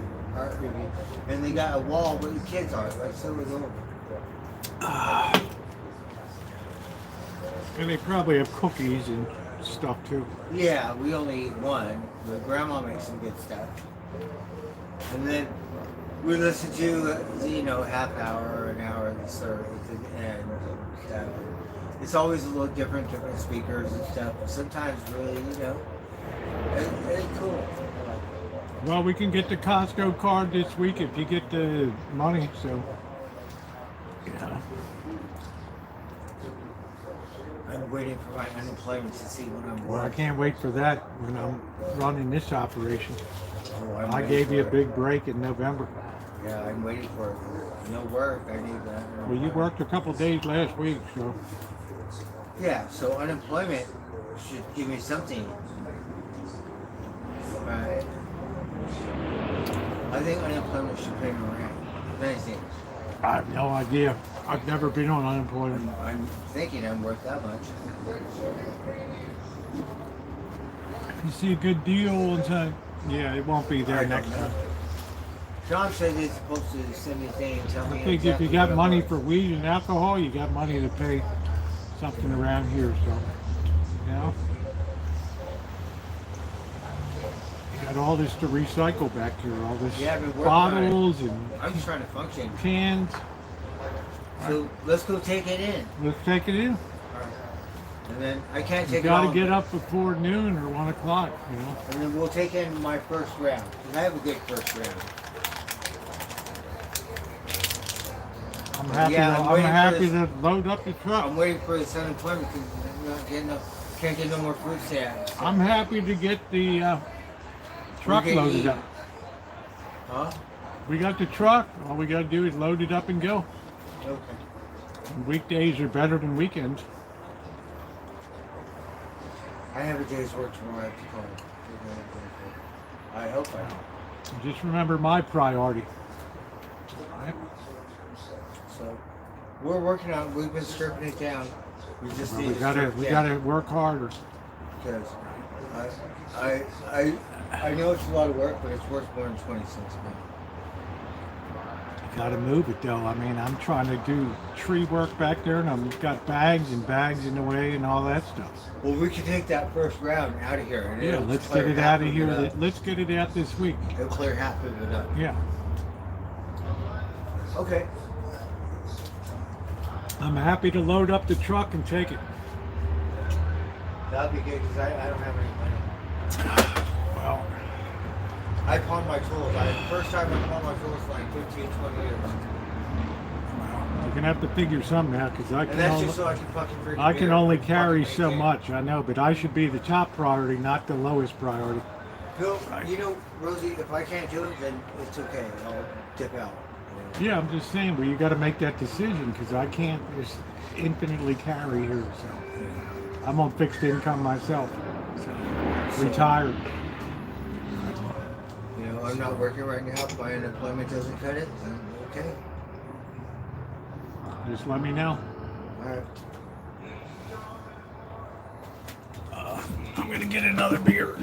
And they got a wall where the kids are. Like so was over. And they probably have cookies and stuff too. Yeah, we only eat one. But Grandma makes some good stuff. And then we listen to, half hour or an hour of the service and stuff. It's always a little different speakers and stuff. Sometimes really, it's cool. Well, we can get the Costco card this week if you get the money, so. Yeah. I'm waiting for my unemployment to see when I'm Well, I working. can't wait for that when I'm running this operation. Oh, I gave you a big break in November. Yeah, I'm waiting for it. No work. I need that. Well, you worked a couple days last week, so. Yeah, so unemployment should give me something. Right. I think unemployment should pay me rent. If anything. I have no idea. I've never been on unemployment. I'm thinking I'm worth that much. You see a good deal and say, yeah, it won't be I there don't next know. time. John said he's supposed to send me a thing and tell me. I think if exactly you got what money I'm for worth. weed and alcohol, you got money to pay something around here, so, you know? got all this to recycle back here. All this Yeah, I've been working on it. bottles and I'm just trying to function. cans. So let's go take it in. Let's take it in. Alright. And then I can't You take it got all. to get up before noon or 1 o'clock. You know. And then we'll take in my first round. Because I have a good first round. I'm happy. Yeah, I'm I'm waiting for happy this- to load up the truck. I'm waiting for this unemployment because I'm not getting can't get no more food stamps. I'm happy to get the truck We can loaded eat. up. Huh? We got the truck. All we got to do is load it up and go. Okay. And weekdays are better than weekends. I have a day's work tomorrow. I have to call. I hope I do. Just remember my priority. So we're working on. We've been stripping it down. We just Well, need we to gotta strip we it down gotta work harder. because I know it's a lot of work, but it's worth more than 20 cents a minute. Gotta move it though. I mean, I'm trying to do tree work back there, and I've got bags and bags in the way and all that stuff. Well, we can take that first round out of here. And Yeah, it'll let's clear get it half out of here. up. Let's get it out this week. It'll clear half of it up. Yeah, Okay. I'm happy to load up the truck and take it. That'd be good because I don't have any money. Well, I pawned my tools. First time I pawned my tools in like 15, 20 years. you're gonna have to figure something out because And that's just so I can fucking drink I beer can only and carry fucking so maintain. much. I know, but I should be the top priority, not the lowest priority. Bill, you know, Rosie, if I can't do it, then it's okay. I'll dip out. Yeah, I'm just saying, but you got to make that decision because I can't just infinitely carry here. So I'm on fixed income myself. So, retired. You know, I'm not working right now. If my unemployment doesn't cut it, then okay. Just let me know. All right. I'm gonna get another beer.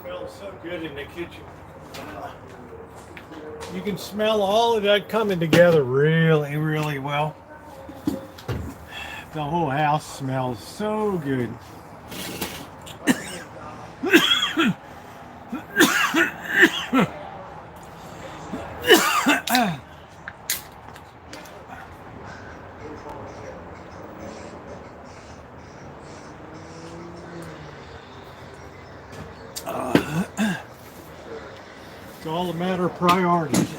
Smells so good in the kitchen. You can smell all of that coming together really, really well. The whole house smells so good. It's all a matter of priorities.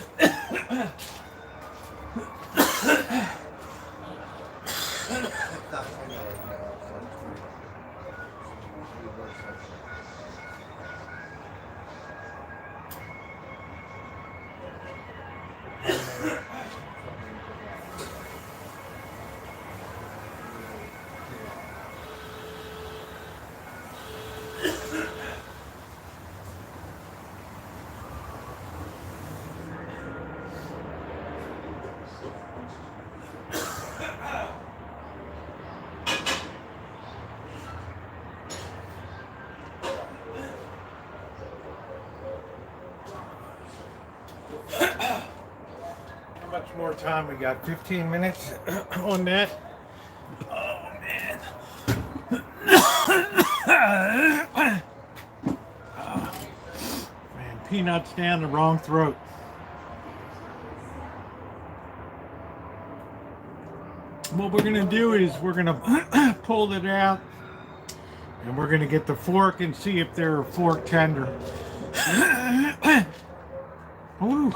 How much more time we got? 15 minutes on that? Oh man. Man, peanuts down the wrong throat. What we're gonna do is we're gonna pull it out and we're gonna get the fork and see if they're fork tender. Ooh.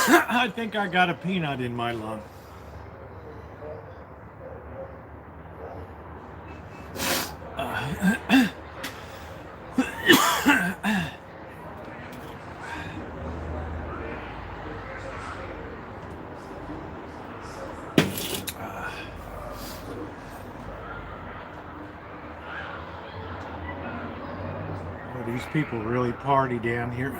I think I got a peanut in my lung. Oh, these people really party down here.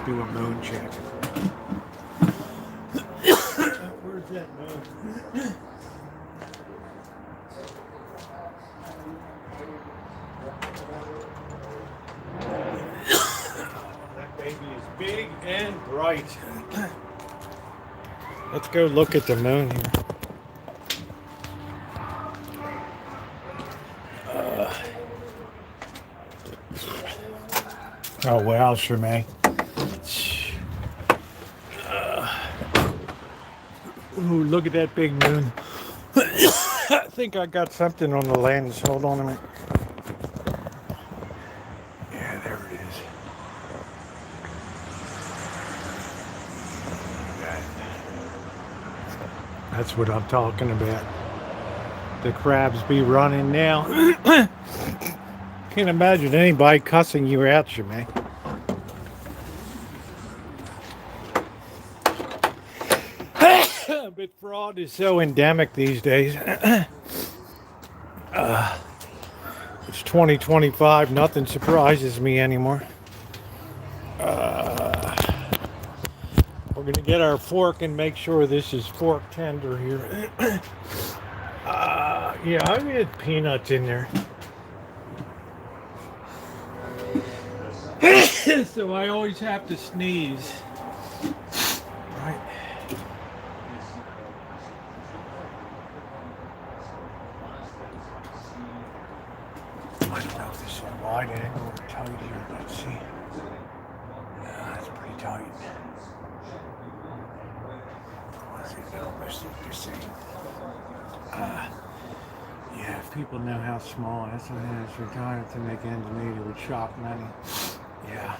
do a moon check. Where's that moon? That baby is big and bright. Let's go look at the moon here. Oh wow, Shermay. Ooh, look at that big moon. I think I got something on the lens. Hold on a minute. Yeah, there it is. That's what I'm talking about. The crabs be running now. Can't imagine anybody cussing you out, Shermay. But fraud is so endemic these days. It's 2025. Nothing surprises me anymore. We're going to get our fork and make sure this is fork tender here. Yeah, I had peanuts in there. So I always have to sneeze. Right. I don't know if this is a wide angle or tight here. Let's see. Yeah, that's pretty tight. Let's see if it'll almost look the same. Yeah, if people know how small SN is retired to make ends meet, it would shock many. Yeah.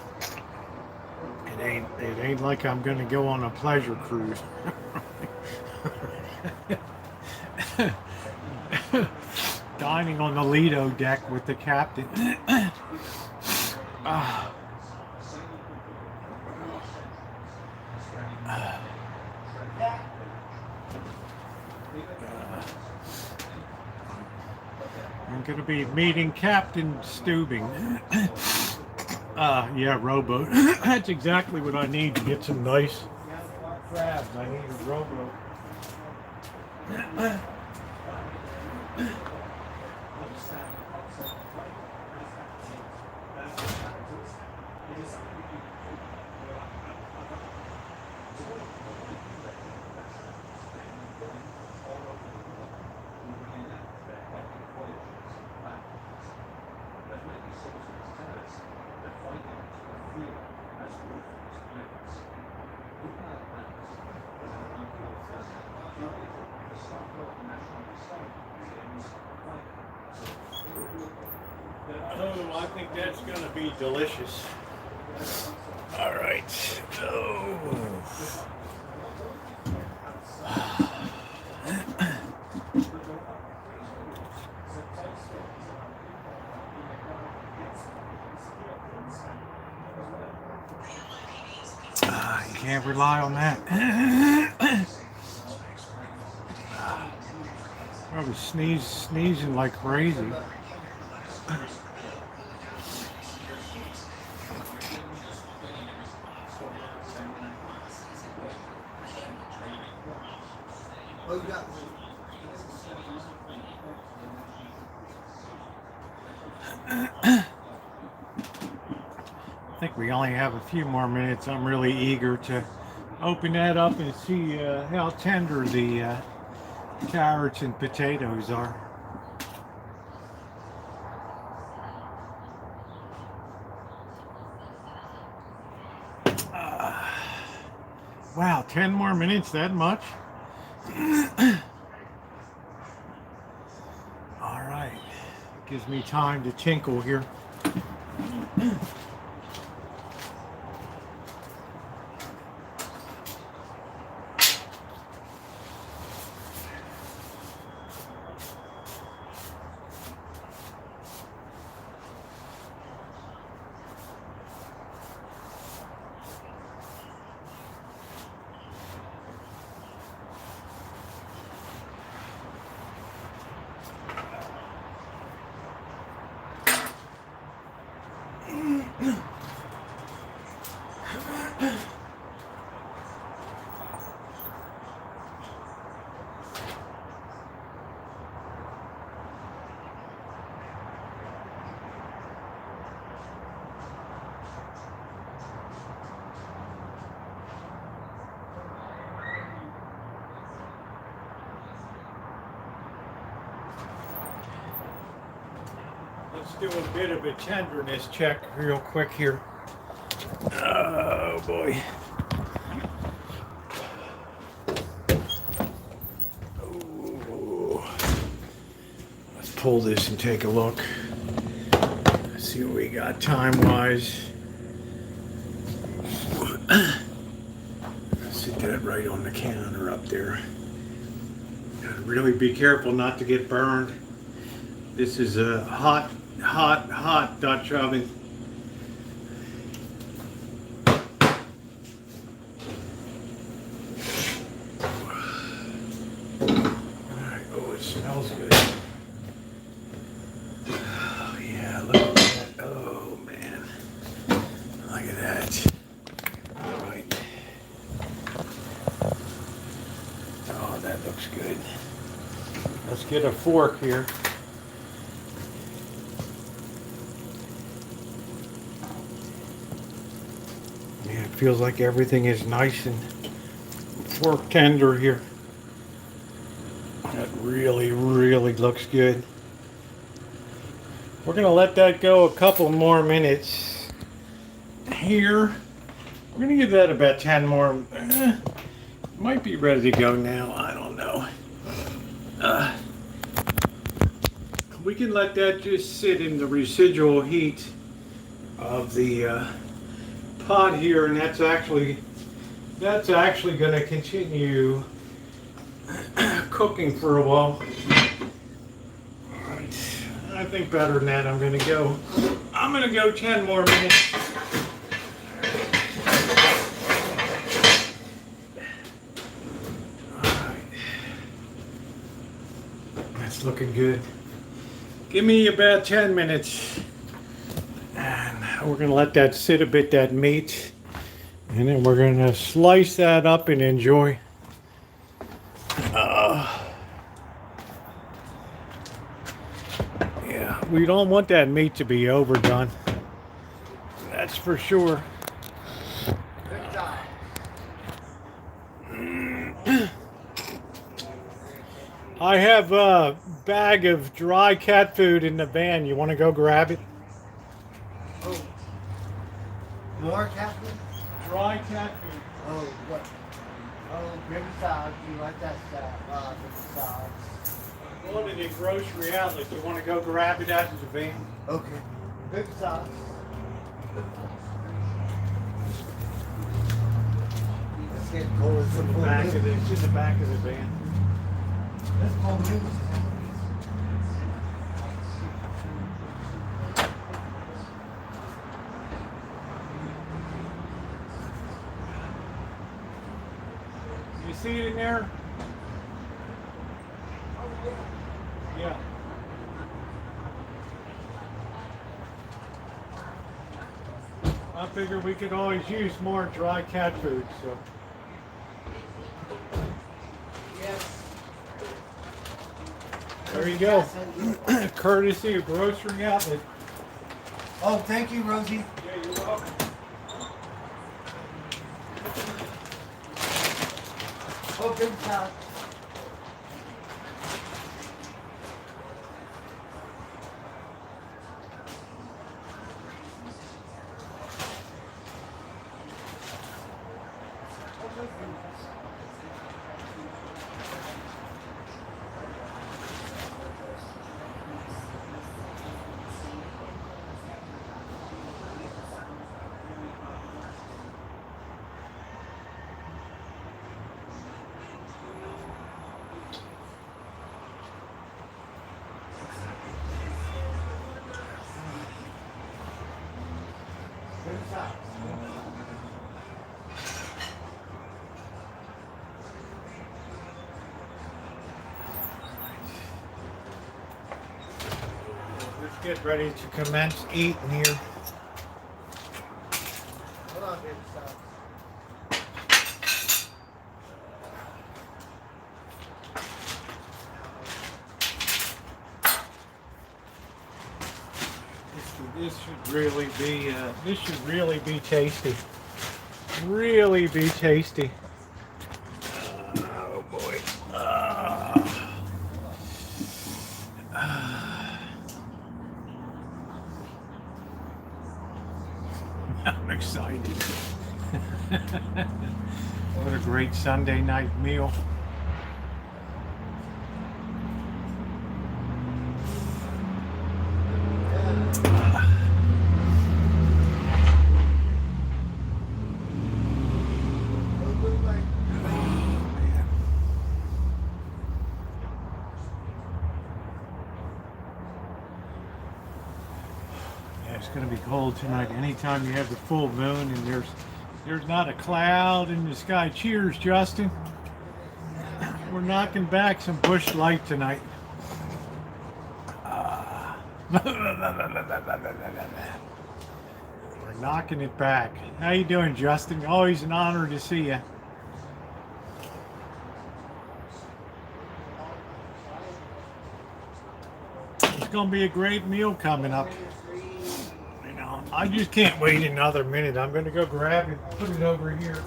It ain't like I'm gonna go on a pleasure cruise. Dining on the Lido deck with the captain. I'm gonna be meeting Captain Steubing. Yeah, rowboat. That's exactly what I need to get some nice crabs. I need a rowboat. Oh, I think that's going to be delicious. All right. Oh. You can't rely on that. I was sneezing like crazy. I think we only have a few more minutes. I'm really eager to open that up and see how tender the carrots and potatoes are. Wow, 10 more minutes, that much? All right, gives me time to tinkle here. Let's do a bit of a tenderness check real quick here. Oh boy. Ooh. Let's pull this and take a look. Let's see what we got time-wise. Sit that right on the counter up there. Gotta really be careful not to get burned. This is a hot Dutch oven. Alright, oh, it smells good. Oh, yeah, look at that. Oh, man. Look at that. Alright. Oh, that looks good. Let's get a fork here. Yeah, it feels like everything is nice and fork tender here. That really looks good. We're gonna let that go a couple more minutes here. We're gonna give that about 10 more. Might be ready to go now. I don't know. We can let that just sit in the residual heat of the pot here, and that's actually going to continue cooking for a while. All right. I think better than that. I'm going to go 10 more minutes. All right. That's looking good. Give me about 10 minutes. And we're going to let that sit a bit, that meat. And then we're going to slice that up and enjoy. Yeah, we don't want that meat to be overdone. That's for sure. I have a bag of dry cat food in the van. You want to go grab it? Oh. More cat food? Dry cat food. Oh, what? Oh, baby salad. Do you like that salad? Baby salad. I bought it at Grocery Outlet. You want to go grab it out of the van? Okay. Baby salad. It's getting cold. It's in the back of the van. That's called news. You see it in there? Yeah. I figure we could always use more dry cat food, so. Yes. There you go. Courtesy of Grocery Outlet. Oh, thank you, Rosie. Yeah, you're welcome. Oh, baby salad. Let's get ready to commence eating here. Hold on, baby salad. This should really be tasty. Really be tasty. Oh boy. excited. What a great Sunday night meal. It's going to be cold tonight. Anytime you have the full moon and there's not a cloud in the sky. Cheers, Justin. We're knocking back some bush light tonight. We're knocking it back. How you doing, Justin? Always an honor to see you. It's going to be a great meal coming up. I just can't wait another minute. I'm going to go grab it, put it over here.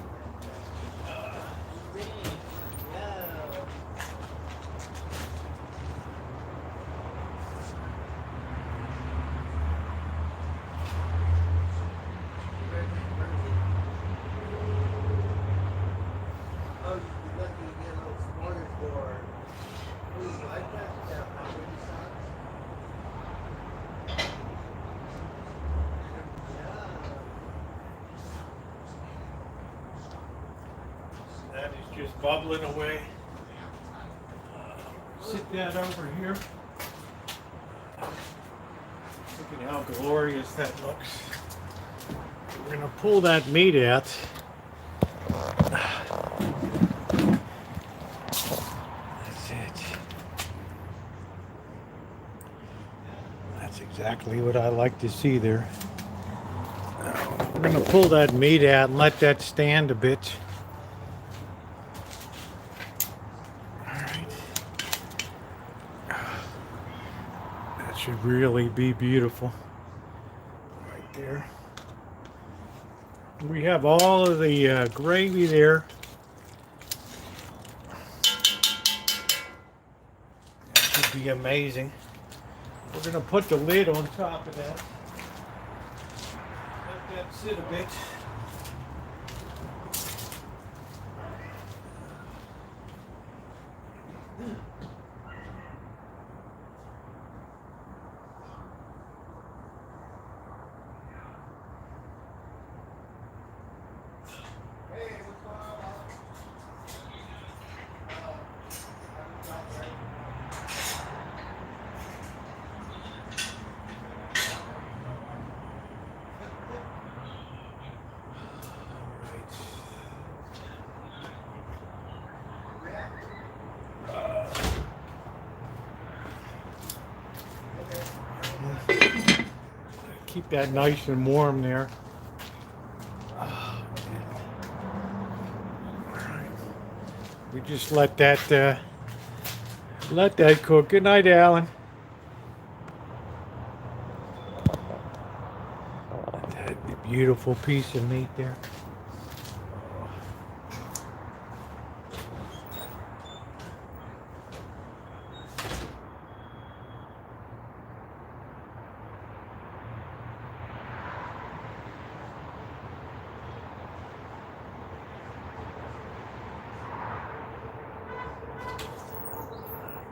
That is just bubbling away. Sit that over here. Look at how glorious that looks. We're going to pull that meat out. That's it. That's exactly what I like to see there. We're going to pull that meat out and let that stand a bit. Should really be beautiful right there. We have all of the gravy there. That should be amazing. We're going to put the lid on top of that. Let that sit a bit. Keep that nice and warm there. We just let that cook. Good night, Alan. That beautiful piece of meat there.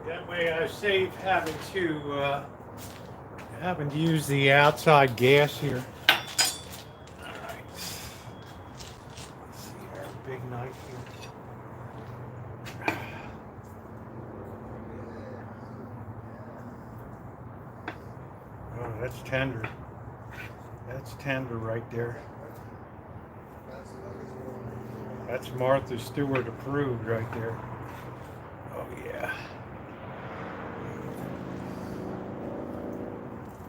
That way I save having to use the outside gas here. All right. Let's see our big knife here. Oh, that's tender. That's tender right there. That's Martha Stewart approved right there. Oh yeah.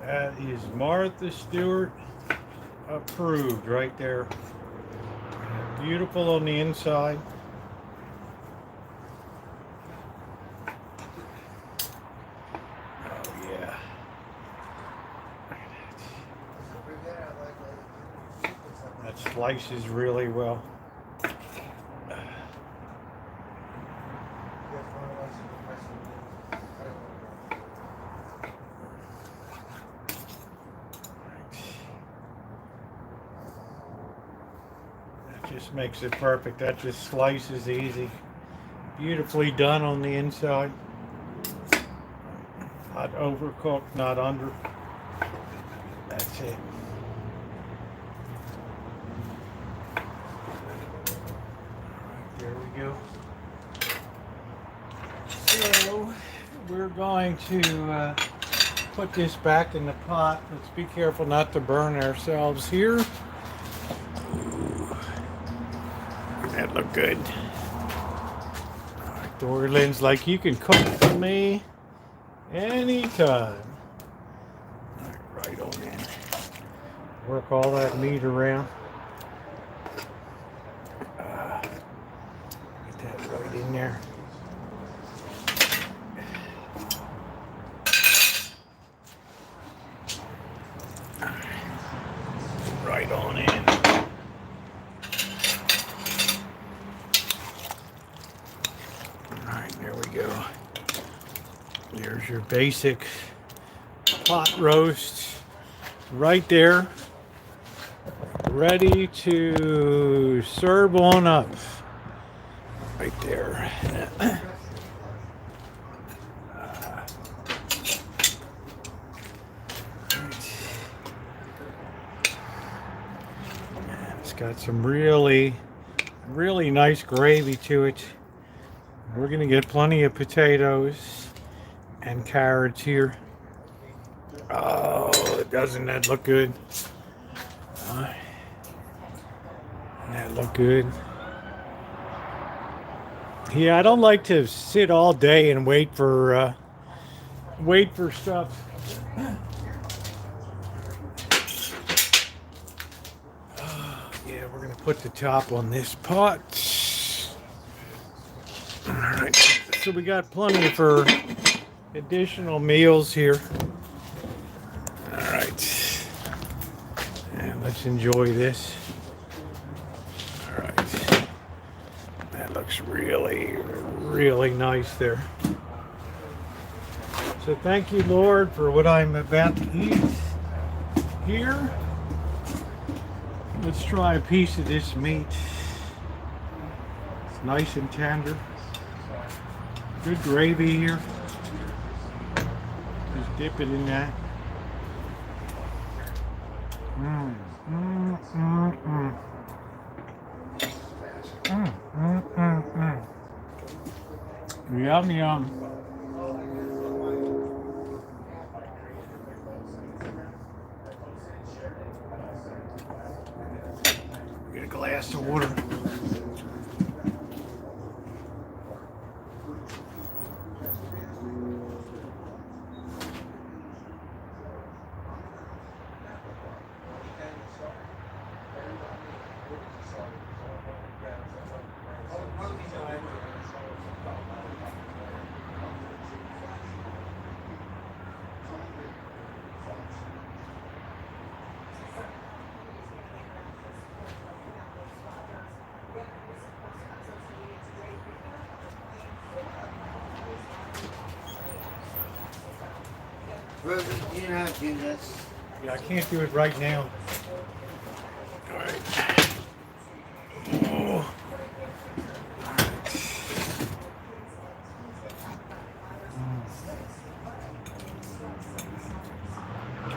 That is Martha Stewart approved right there. Beautiful on the inside. Oh yeah. That slices really well. Just makes it perfect. That just slices easy. Beautifully done on the inside. Not overcooked, not under. That's it. There we go. So we're going to put this back in the pot. Let's be careful not to burn ourselves here. Ooh, that look good. All right, Dorland's like, you can cook for me anytime. All right on in. Work all that meat around. Get that right in there. Right on in. Alright, there we go. There's your basic pot roast right there. Ready to serve on up. Right there. It's got some really nice gravy to it. We're gonna get plenty of potatoes and carrots here. Oh, doesn't that look good? That look good. Yeah, I don't like to sit all day and wait for stuff. Yeah, we're gonna put the top on this pot. All right, so we got plenty for additional meals here. All right, and let's enjoy this. All right, that looks really nice there. So thank you, Lord, for what I'm about to eat here. Let's try a piece of this meat. It's nice and tender. Good gravy here. Just dip it in that. Yum, yum. Get a glass of water. You know how to do this. Yeah, I can't do it right now. All right. Oh.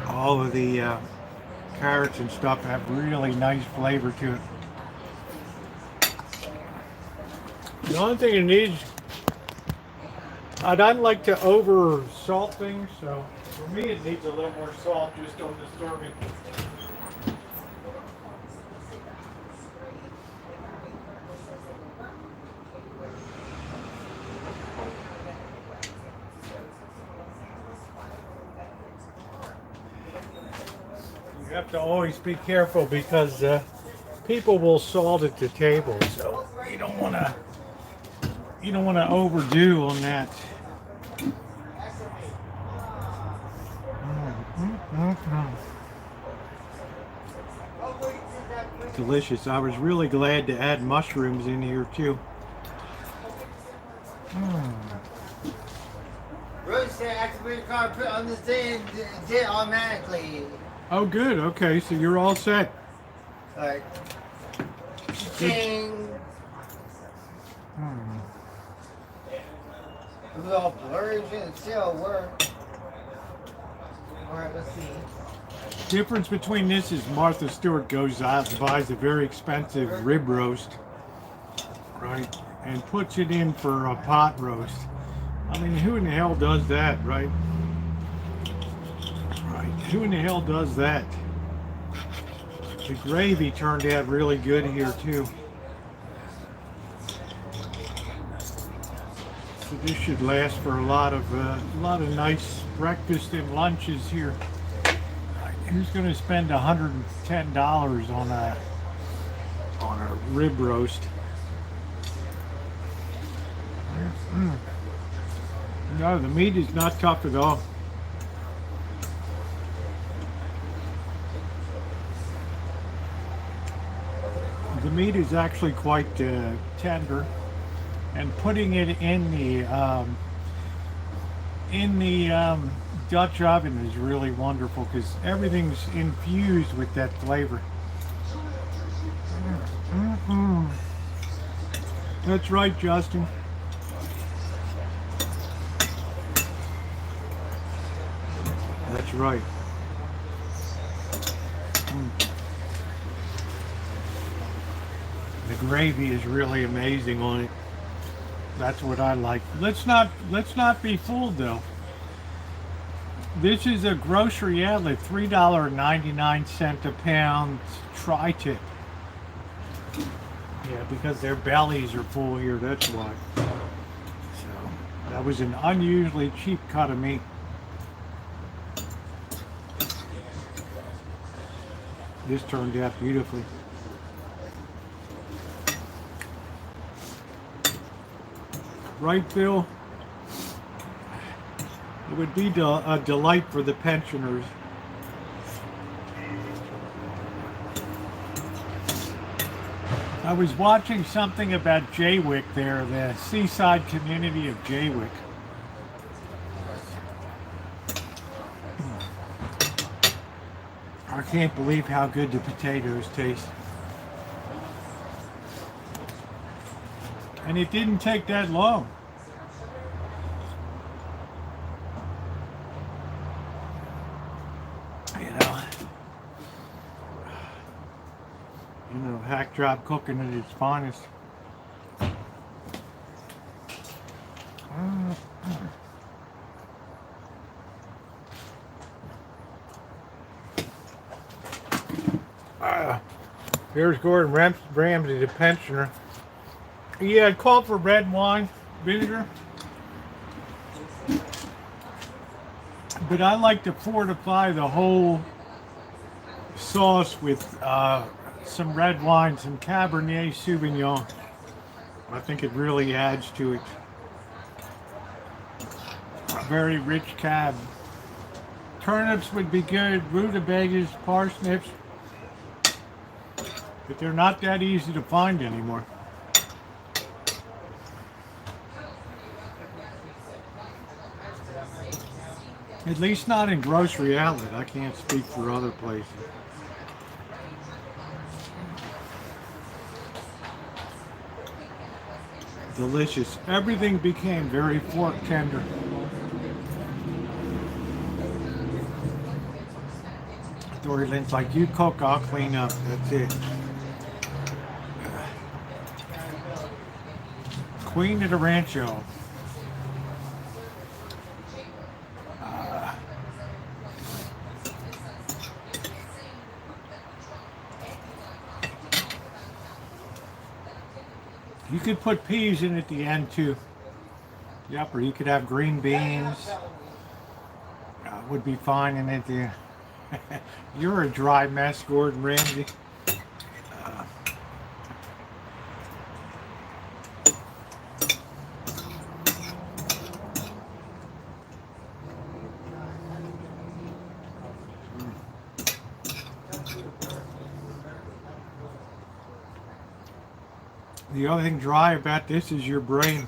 All of the carrots and stuff have really nice flavor to it. The only thing it needs, I don't like to over salt things, so for me it needs a little more salt. Just don't disturb it. You have to always be careful because people will salt at the table, so you don't want to overdo on that. Delicious. I was really glad to add mushrooms in here too. Roasted, activate the car, put on the thing, did it automatically. Oh, good. Okay, so you're all set. Alright. Ching! It was all blurry and shit. It still worked. Alright, let's see. Difference between this is Martha Stewart goes out and buys a very expensive rib roast, right, and puts it in for a pot roast. I mean, who in the hell does that, right? Right, who in the hell does that? The gravy turned out really good here too. So this should last for a lot of nice breakfast and lunches here. Who's going to spend $110 on a rib roast? No, the meat is not tough at all. The meat is actually quite tender, and putting it in the Dutch oven is really wonderful because everything's infused with that flavor. That's right, Justin. That's right. The gravy is really amazing on it. That's what I like. Let's not be fooled though. This is a grocery outlet, $3.99 a pound tri-tip. Yeah, because their bellies are full here, that's why. So that was an unusually cheap cut of meat. This turned out beautifully. Right, Bill? It would be a delight for the pensioners. I was watching something about Jaywick there, the seaside community of Jaywick. I can't believe how good the potatoes taste. And it didn't take that long. You know, hack job cooking at its finest. Here's Gordon Ramsay, the pensioner. He had called for red wine, vinegar. But I like to fortify the whole sauce with some red wine, some Cabernet Sauvignon. I think it really adds to it. A very rich cab. Turnips would be good, rutabagas, parsnips. But they're not that easy to find anymore. At least not in grocery outlet. I can't speak for other places. Delicious. Everything became very fork tender. Dory Lynn's like, you cook, I'll clean up. That's it. Queen of the Rancho. You could put peas in at the end too. Yep, or you could have green beans. Would be fine in it there. You're a dry mess, Gordon Ramsay. The only thing dry about this is your brain.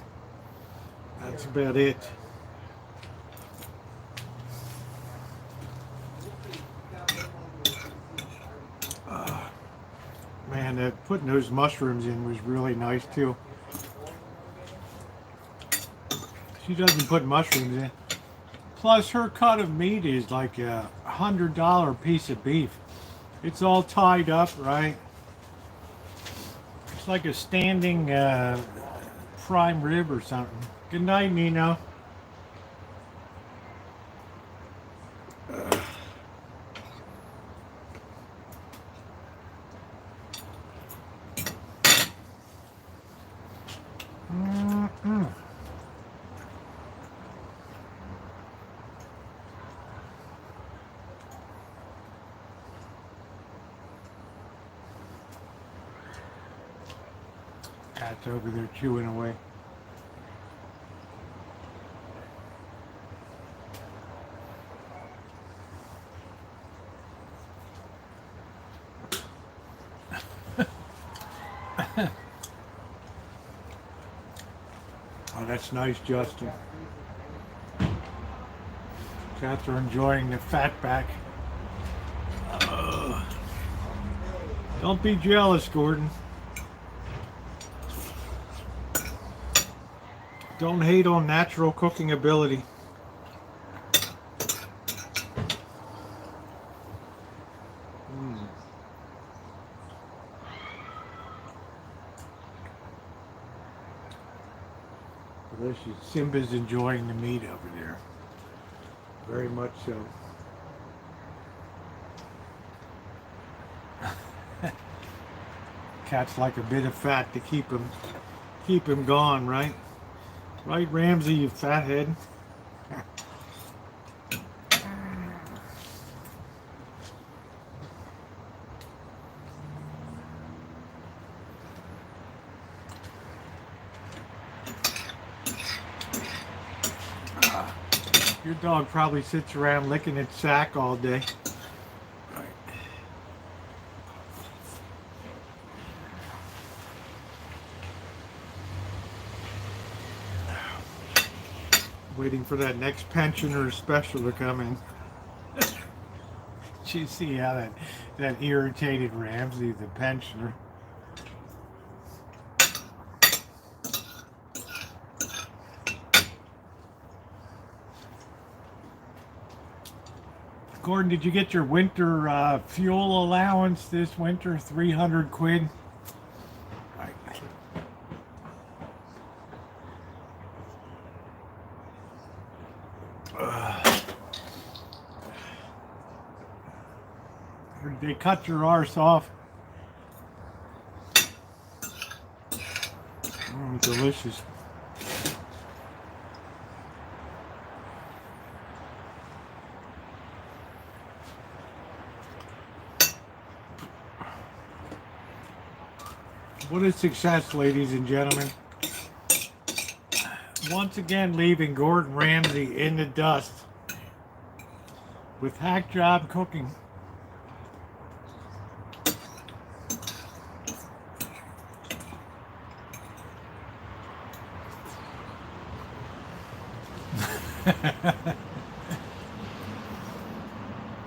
That's about it. Man, and putting those mushrooms in was really nice too. She doesn't put mushrooms in. Plus, her cut of meat is like a $100 piece of beef. It's all tied up, right? It's like a standing prime rib or something. Good night, Nino. Cat's over there chewing away. Oh, that's nice, Justin. Cats are enjoying the fat back. Don't be jealous, Gordon. Don't hate on natural cooking ability. Delicious. Simba's enjoying the meat over there. Very much so. Cats like a bit of fat to keep him gone, right? Right, Ramsey, you fathead. Your dog probably sits around licking its sack all day. Waiting for that next pensioner special to come in. Did you see how that irritated Ramsey, the pensioner? Gordon, did you get your winter fuel allowance this winter? 300 quid? Right. They cut your arse off. Delicious. What a success, ladies and gentlemen. Once again, leaving Gordon Ramsay in the dust with hack job cooking.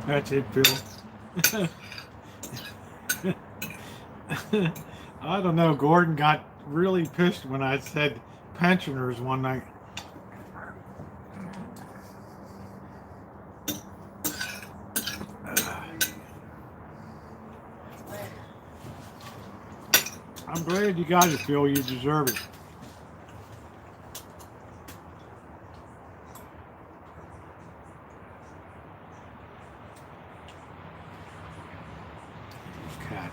That's it, Phil. I don't know. Gordon got really pissed when I said pensioners one night. I'm glad you got it, Phil. You deserve it. Cat.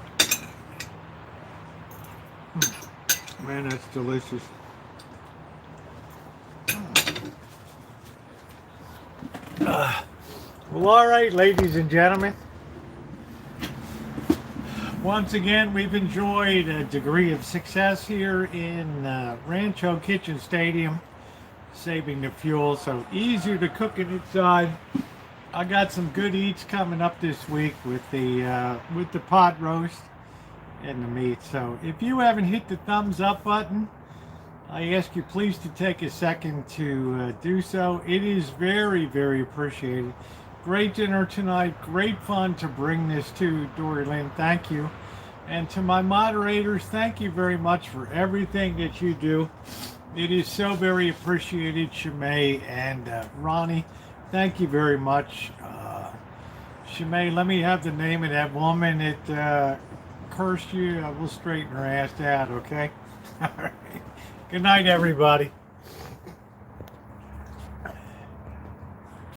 Man, that's delicious. Well, all right, ladies and gentlemen. Once again, we've enjoyed a degree of success here in Rancho Kitchen Stadium, saving the fuel, so easier to cook it inside. I got some good eats coming up this week with the pot roast and the meat. So if you haven't hit the thumbs up button, I ask you please to take a second to do so. It is very, very appreciated. Great dinner tonight. Great fun to bring this to Dory Lynn. Thank you. And to my moderators, thank you very much for everything that you do. It is so very appreciated, Shimei and Ronnie. Thank you very much. Shimei, let me have the name of that woman that cursed you. I will straighten her ass out, okay? All right. Good night, everybody.